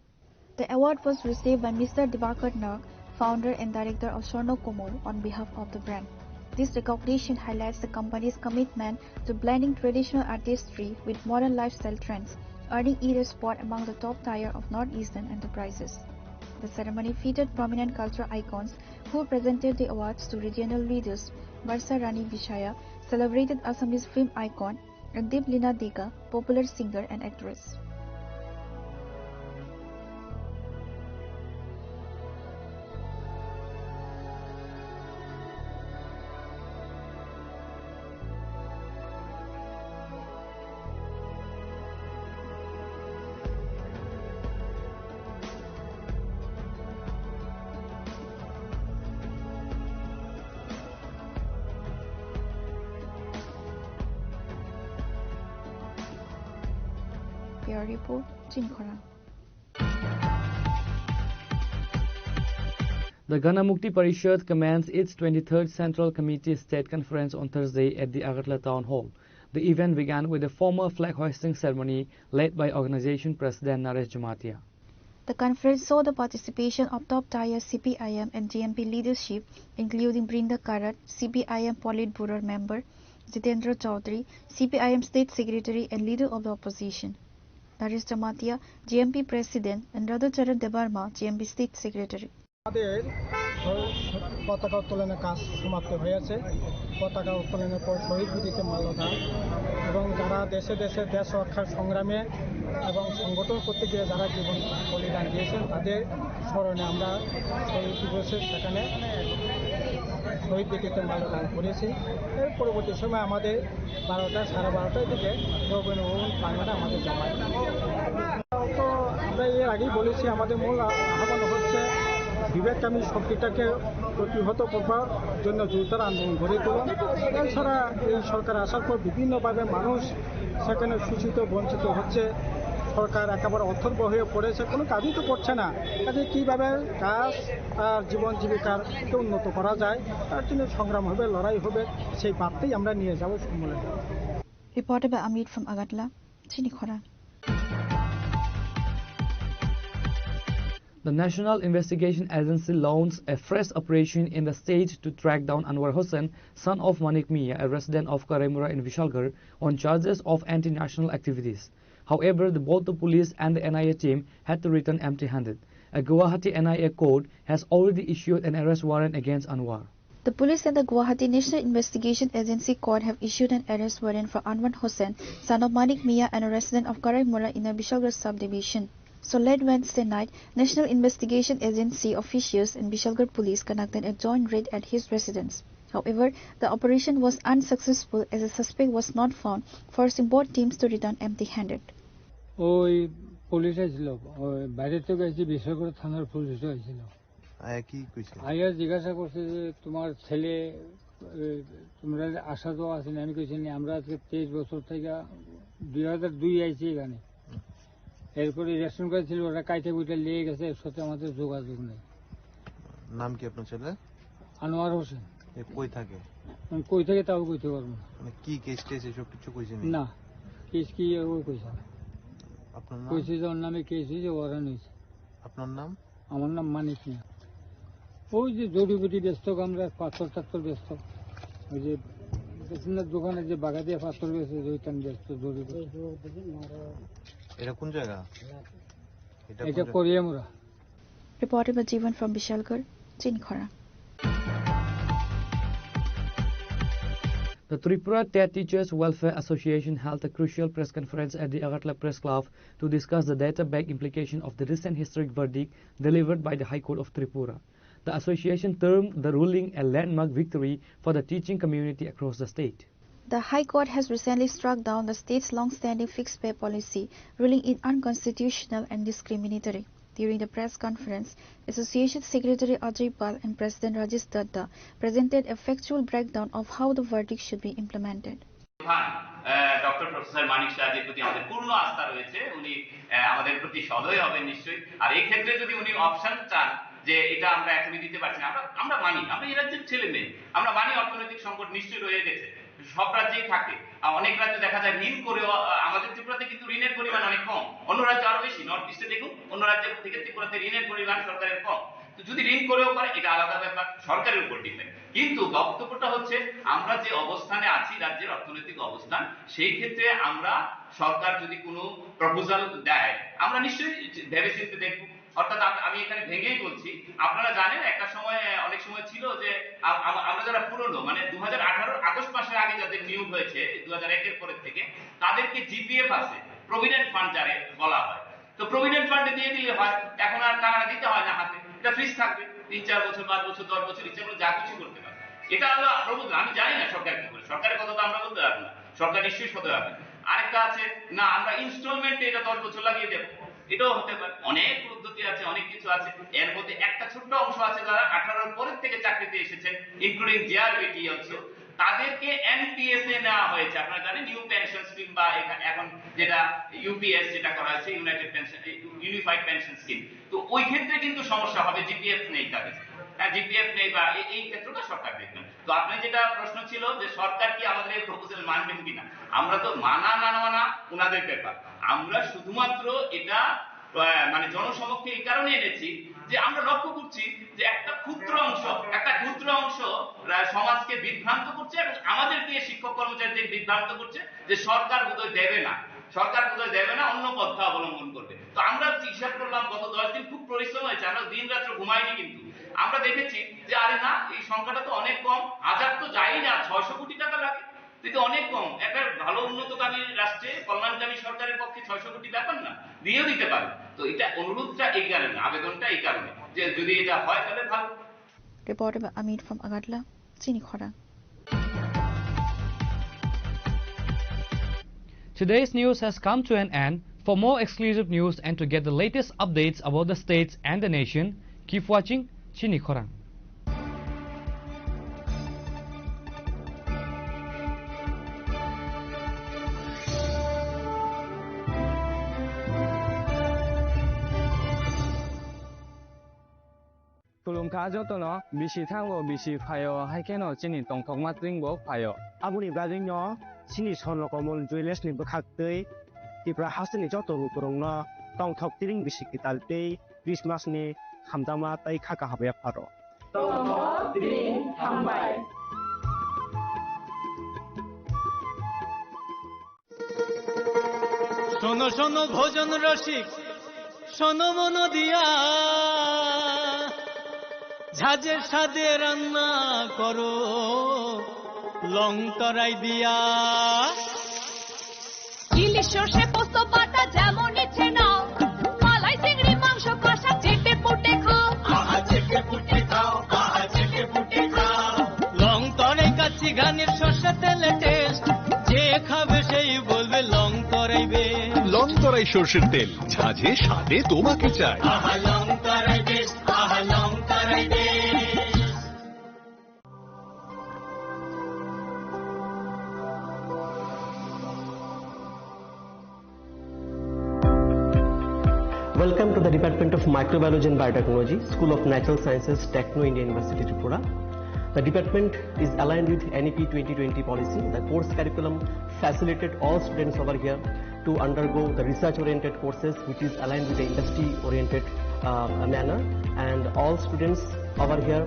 The award was received by Mr. Dibakar Nag, founder and director of Swarnakamal, on behalf of the brand. This recognition highlights the company's commitment to blending traditional artistry with modern lifestyle trends, earning it a spot among the top tier of Northeastern enterprises. The ceremony featured prominent cultural icons who presented the awards to regional leaders. Barsa Rani Vishaya, celebrated Assamese film icon, and Deeplina Deka, popular singer and actress. Bureau Report, Chinikhora. The Ganamukti Parishad commenced its 23rd Central Committee State Conference on Thursday at the Agartala Town Hall. The event began with a formal flag hoisting ceremony led by organization President Naresh Jamatia. The conference saw the participation of top-tier CPIM and GMP leadership, including Brinda Karat, CPIM Politburo member, Jitendra Chaudhary, CPIM State Secretary and Leader of the Opposition, Naresh Jamatia, GMP President, and Radhacharan Debarma, GMP State Secretary. আমাদের পতাকা উত্তোলনের কাজ সমাপ্ত হয়েছে। পতাকা উত্তোলনের পর শহীদ বেদিতে মাল্যদান এবং যারা দেশে দেশে দেশ রক্ষার সংগ্রামে এবং সংগঠন করতে গিয়ে যারা জীবন বলিদান দিয়েছেন তাদের স্মরণে আমরা শহীদ দিবসে সেখানে শহীদ বেদিতে মাল্যদান করেছি। এর পরবর্তী সময় আমাদের 12টা সাড়ে 12টার দিকে রবীন্দ্রভবন প্রাঙ্গণে আমাদের জমা। তো আমরা এর আগেই বলেছি আমাদের মূল আহ্বান হচ্ছে বিবেককামী শক্তিটাকে প্রতিহত করবার জন্য জোরদার আন্দোলন গড়ে তোলা। এছাড়া এই সরকার আসার পর বিভিন্নভাবে মানুষ সেখানে শোষিত বঞ্চিত হচ্ছে, সরকার একেবারে অথর্ব হয়ে পড়েছে, কোনো কাজই তো করছে না। কাজে কীভাবে কাজ আর জীবন জীবিকাকে উন্নত করা যায় তার জন্য সংগ্রাম হবে, লড়াই হবে, সেই বার্তাই আমরা নিয়ে যাব সম্মেলনে। Reported by Amit from Agatla, Chinikhora. The National Investigation Agency launched a fresh operation in the state to track down Anwar Hossain, son of Manik Mia, a resident of Karaimura in Vishalgarh, on charges of anti-national activities. However, both the police and the NIA team had to return empty-handed. A Guwahati NIA court has already issued an arrest warrant against Anwar. The police and the Guwahati National Investigation Agency court have issued an arrest warrant for Anwar Hossain, son of Manik Mia and a resident of Karaimura in the Vishalgarh subdivision. So late Wednesday night, National Investigation Agency officials and Vishalgarh police conducted a joint raid at his residence. However, the operation was unsuccessful as a suspect was not found, forcing both teams to return empty-handed. ওই police ছিল বাইরে থেকে এসে বিশ্বকর থানার police হয়েছিল কি কইছে আইয়া জিজ্ঞাসা করছে যে তোমার ছেলে তোমরা আশা তো আছেন আমি কইছি আমরা আজকে 23 বছর থেকে 2002 আইছি এখানে এরপরে রেশন কার্ড ছিল ওরা কাইতে বুইটা নিয়ে গেছে এর সাথে আমাদের যোগাযোগ নেই নাম কি আপনার ছেলে আনোয়ার হোসেন কই থাকে কই থেকে তাও কইতে পারবো না মানে কি কেস টেস এসব কিছু কইছেন না কেস কি ও কইছে আপনার নাম কইছে যে ওর নামে কেস হয়েছে ওরা নিয়েছে আপনার নাম আমার নাম মানিক মিয়া ওই যে জড়িবুটি ব্যস্ত আমরা পাথর টাথর ব্যস্ত ওই যে দোকানে যে বাগা দিয়ে পাথর বেছে ওইটান ব্যস্ত জড়িবুটি এটা কোন জায়গা এটা কোরিয়ামুরা Reported by Jeevan from Vishalgarh, Chinikhora. The Tripura TET Teachers Welfare Association held a crucial press conference at the Agatla Press Club to discuss the data-backed implication of the recent historic verdict delivered by the High Court of Tripura. The association termed the ruling a landmark victory for the teaching community across the state. The High Court has recently struck down the state's long-standing fixed pay policy, ruling it unconstitutional and discriminatory. During the press conference, Association Secretary Ajay Pal and President Rajesh Datta presented a factual breakdown of how the verdict should be implemented. Doctor professor Manik সাহাজির প্রতি আমাদের পূর্ণ আস্থা রয়েছে উনি আমাদের প্রতি সদয় হবেন নিশ্চয়ই আর এই ক্ষেত্রে যদি উনি অপশন চান যে এটা আমরা এখনই দিতে পারছি না আমরা মানি আমরা এই রাজ্যের ছেলে মেয়ে আমরা মানি অর্থনৈতিক সংকট নিশ্চয়ই রয়ে গেছে সব রাজ্যেই থাকে অনেক রাজ্যে দেখা যায় ঋণ করেও আমাদের ত্রিপুরাতে কিন্তু ঋণের পরিমাণ অনেক কম অন্য রাজ্যে আরো বেশি নর্থ ইস্টে দেখুন অন্য রাজ্যের থেকে ত্রিপুরাতে ঋণের পরিমাণ সরকারের কম তো যদি ঋণ করেও পারে এটা আলাদা ব্যাপার সরকারের উপর ডিপেন্ড কিন্তু বক্তব্যটা হচ্ছে আমরা যে অবস্থানে আছি রাজ্যের অর্থনৈতিক অবস্থান সেই ক্ষেত্রে আমরা সরকার যদি কোনো প্রপোজাল দেয় আমরা নিশ্চয়ই ভেবেচিন্তে দেখব অর্থাৎ আমি এখানে ভেঙেই বলছি আপনারা জানেন একটা সময় অনেক সময় ছিল যে আমরা যারা পুরনো মানে 2018 আগস্ট মাসের আগে যাদের নিয়োগ হয়েছে 2001 এর পরের থেকে তাদেরকে জিপিএফ আছে প্রভিডেন্ট ফান্ড যারে বলা হয় তো প্রভিডেন্ট ফান্ডে দিয়ে দিলে হয় এখন আর টাকাটা দিতে হয় না হাতে এটা ফ্রিজ থাকবে 3-4 বছর 5 বছর 10 বছর ইচ্ছা করে যা কিছু করতে পারে এটা হলো প্রপোজাল আমি জানি না সরকার কি করে সরকারের কথা তো আমরা বলতে পারবো না সরকার নিশ্চয়ই সদয় হবে আরেকটা আছে না আমরা ইনস্টলমেন্টে এটা 10 বছর লাগিয়ে দেব এটাও হতে পারে অনেক পদ্ধতি আছে অনেক কিছু আছে এর মধ্যে একটা ছোট্ট অংশ আছে যারা 18 এর পরের থেকে চাকরিতে এসেছেন ইনক্লুডিং জিআরবিটি অলসো তাদেরকে এনপিএস এ নেওয়া হয়েছে আপনারা জানেন নিউ পেনশন স্কিম বা এখন যেটা ইউপিএস যেটা করা হয়েছে United pension unified pension scheme তো ওই ক্ষেত্রে কিন্তু সমস্যা হবে জিপিএফ নেই তাদের জিপিএফ নেই বা এই ক্ষেত্রটা সরকার দেখবেন তো আপনি যেটা প্রশ্ন ছিল যে সরকার কি আমাদের এই প্রপোজাল মানবেন কিনা আমরা তো মানা না মানা ওনাদের ব্যাপার আমরা শুধুমাত্র এটা মানে জনসমক্ষে এই কারণে এনেছি যে আমরা লক্ষ্য করছি যে একটা ক্ষুদ্র অংশ সমাজকে বিভ্রান্ত করছে এবং আমাদেরকে শিক্ষক কর্মচারীদের বিভ্রান্ত করছে যে সরকার বোধহয় দেবে না অন্য পন্থা অবলম্বন করবে তো আমরা হিসাব করলাম গত 10 দিন খুব পরিশ্রম হয়েছে আমরা দিন রাত্র ঘুমাইনি কিন্তু আমরা দেখেছি যে আরে না এই সংখ্যাটা তো অনেক কম হাজার তো যাই না 600 কোটি টাকা লাগে কিন্তু অনেক কম একটা ভালো উন্নতকামী রাষ্ট্রে কল্যাণকামী সরকারের পক্ষে 600 কোটি ব্যাপার না দিয়েও দিতে পারে তো এটা অনুরোধটা এই কারণে আবেদনটা এই কারণে যে যদি এটা হয় তাহলে ভালো Reported by Amit from Agatla, Chinikhora. Today's news has come to an end. For more exclusive news and to get the latest updates about the states and the nation, keep watching Chinikhora. সংখ্যা যতন বেশি থাকবো বেশি ফায়ো হাইকেন চিনি টংথক মাত্রিংবো ফায়ো আবুনি Brazil চিনি সর্ণ কমল jewellers नि বখাকতৈ টিপ্রা হাসনি যত রুকরং টংথক তিরিং বেশি কিতালতৈ ক্রিসমাস नि খামজামা তাই খাকা হবে ফারো টংথক তিরিং খামবাই শোনো শোনো ভোজন রসিক শোনো মন দিয়া ঝাঁঝের সাদে রান্না করো লং তরাই দিয়া ইলিশ সর্ষে পোস্ত বাটা যেমন ইচ্ছে নাও মালাই চিংড়ি মাংস কষা চেটে পুটে খাও আহা চেটে পুটে খাও আহা চেটে পুটে খাও লং তরাই কাচ্চি ঘানির সর্ষে তেলে টেস্ট যে খাবে সেই বলবে লং তরাইবে লং তরাই সর্ষের তেল ঝাঁঝে স্বাদে তোমাকে চাই আহা লং তরাই বেস্ট আহা long Terai best Welcome to the Department of Microbiology and Biotechnology, School of Natural Sciences, Techno India University, Tripura. The department is aligned with NEP 2020 policy. The course curriculum facilitated all students over here to undergo the research-oriented courses, which is aligned with the industry-oriented manner. And all students over here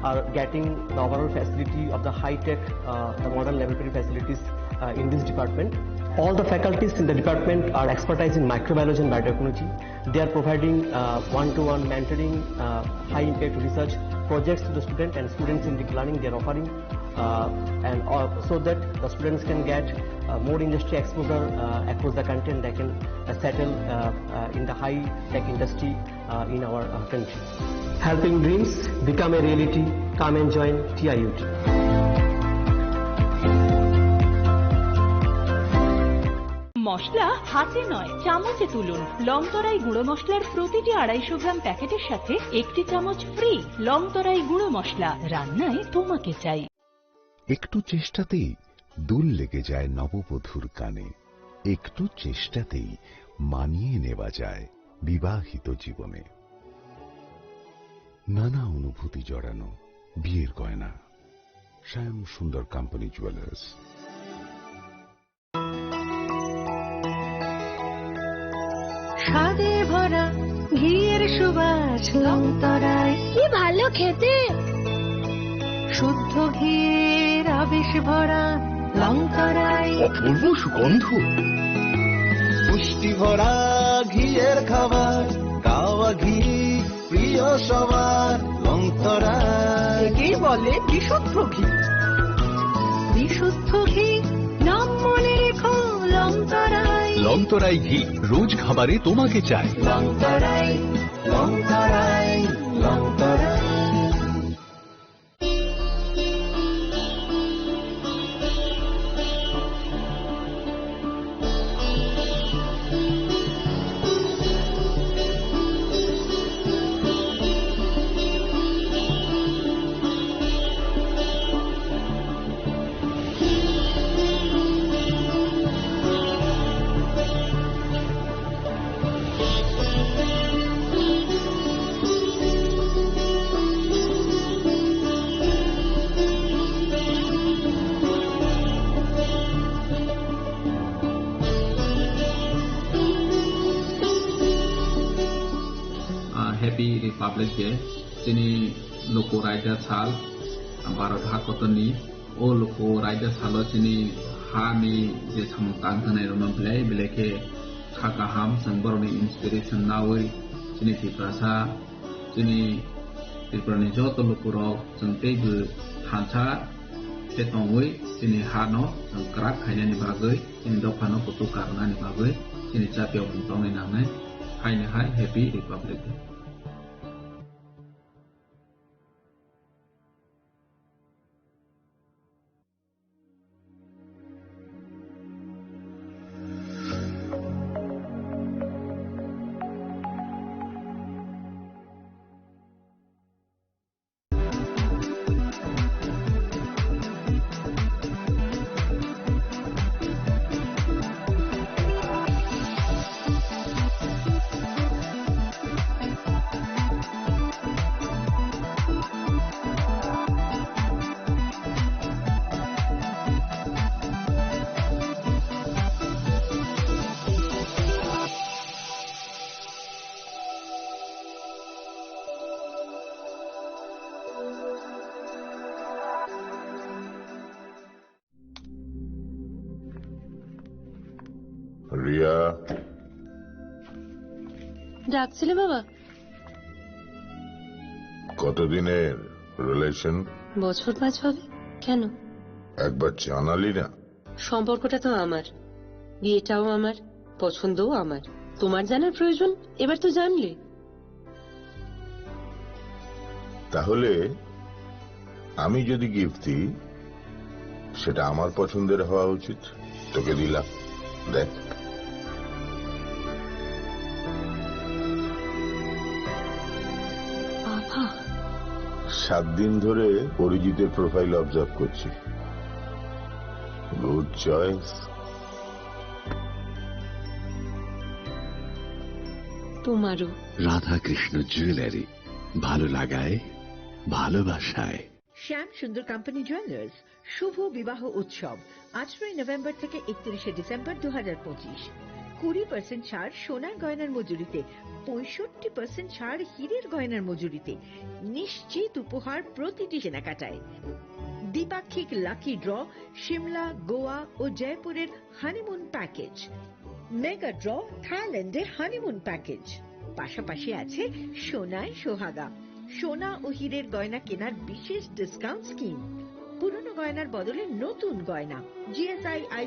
are getting the overall facility of the high-tech, the modern laboratory facilities in this department. All the faculties in the department are expertise in microbiology and biotechnology. They are providing one-to-one mentoring, high-impact research projects to the student, and students in deep learning they are offering, and so that the students can get more industry exposure across the country, and they can settle in the high-tech industry in our country. Helping dreams become a reality. Come and join TIUT. মশলা হাতে নয় চামচে তুলুন long তরাই গুঁড়ো মশলার প্রতিটি 250 গ্রাম প্যাকেটের সাথে একটি চামচ ফ্রি লং তরাই গুঁড়ো মশলা রান্নায় তোমাকে চাই একটু চেষ্টাতেই দুল লেগে যায় নববধূর কানে একটু চেষ্টাতেই মানিয়ে নেওয়া যায় বিবাহিত জীবনে নানা অনুভূতি জড়ানো বিয়ের গয়না শ্যাম সুন্দর কোম্পানি জুয়েলার্স স্বাদে ভরা ঘিয়ের সুবাস লং তরাই কি ভালো খেতে শুদ্ধ ঘিয়ের আবেশ ভরা লং তরাই অপূর্ব সুগন্ধ পুষ্টি ভরা ঘিয়ের খাবার গাওয়া ঘি প্রিয় সবার লং তরাই কি বলে বিশুদ্ধ ঘি বিশুদ্ধ ঘি নাম মনে রেখো লং তরাই লং তরাই ঘি রোজ খাবারে তোমাকে চাই লং তরাই লং তরাই লং তরাই Happy Republic Day sini loko raja sal Bharat hakotoni o loko raja salo sini hani je samtang thane rono blai bleke khaka ham samboroni inspiration nawi sini tiprasa sini tiprani joto loko ro sangte bu hancha tetongwi sini hano sangkrak khanya ni bagai sini dopano putu karna ni bagai sini chapyo untong ni namai hai ni hai Happy Republic Day. Riya, ডাকছিলে বাবা? কতদিনের relation? বছর 5 হবে। কেন? একবার জানালি না? সম্পর্কটা তো আমার, বিয়েটাও আমার, পছন্দও আমার। তোমার জানার প্রয়োজন, এবার তো জানলে। তাহলে আমি যদি গিফট দিই সেটা আমার পছন্দের হওয়া উচিত। তোকে দিলাম, দেখ। বাবা, 7 দিন ধরে অরিজিতের প্রোফাইল অবজার্ভ করছি। Good choice. তোমারও। রাধাকৃষ্ণ জুয়েলারি, ভালো লাগায় ভালোবাসায়। শ্যাম সুন্দর কোম্পানি জুয়েলার্স শুভ বিবাহ উৎসব 18 নভেম্বর থেকে 31 ডিসেম্বর 2025। 20% ছাড় সোনার গয়নার মজুরিতে, 65% ছাড় হীরের গয়নার মজুরিতে, নিশ্চিত উপহার প্রতিটি কেনাকাটায়। দ্বিপাক্ষিক লাকি ড্র, সিমলা, গোয়া ও জয়পুরের হানিমুন প্যাকেজ, মেগা ড্র থাইল্যান্ডে হানিমুন প্যাকেজ। পাশাপাশি আছে সোনায় সোহাগা, সোনা ও হীরের গয়না কেনার বিশেষ ডিসকাউন্ট স্কিম। পুরনো গয়নার বদলে নতুন গয়না, জিএসআই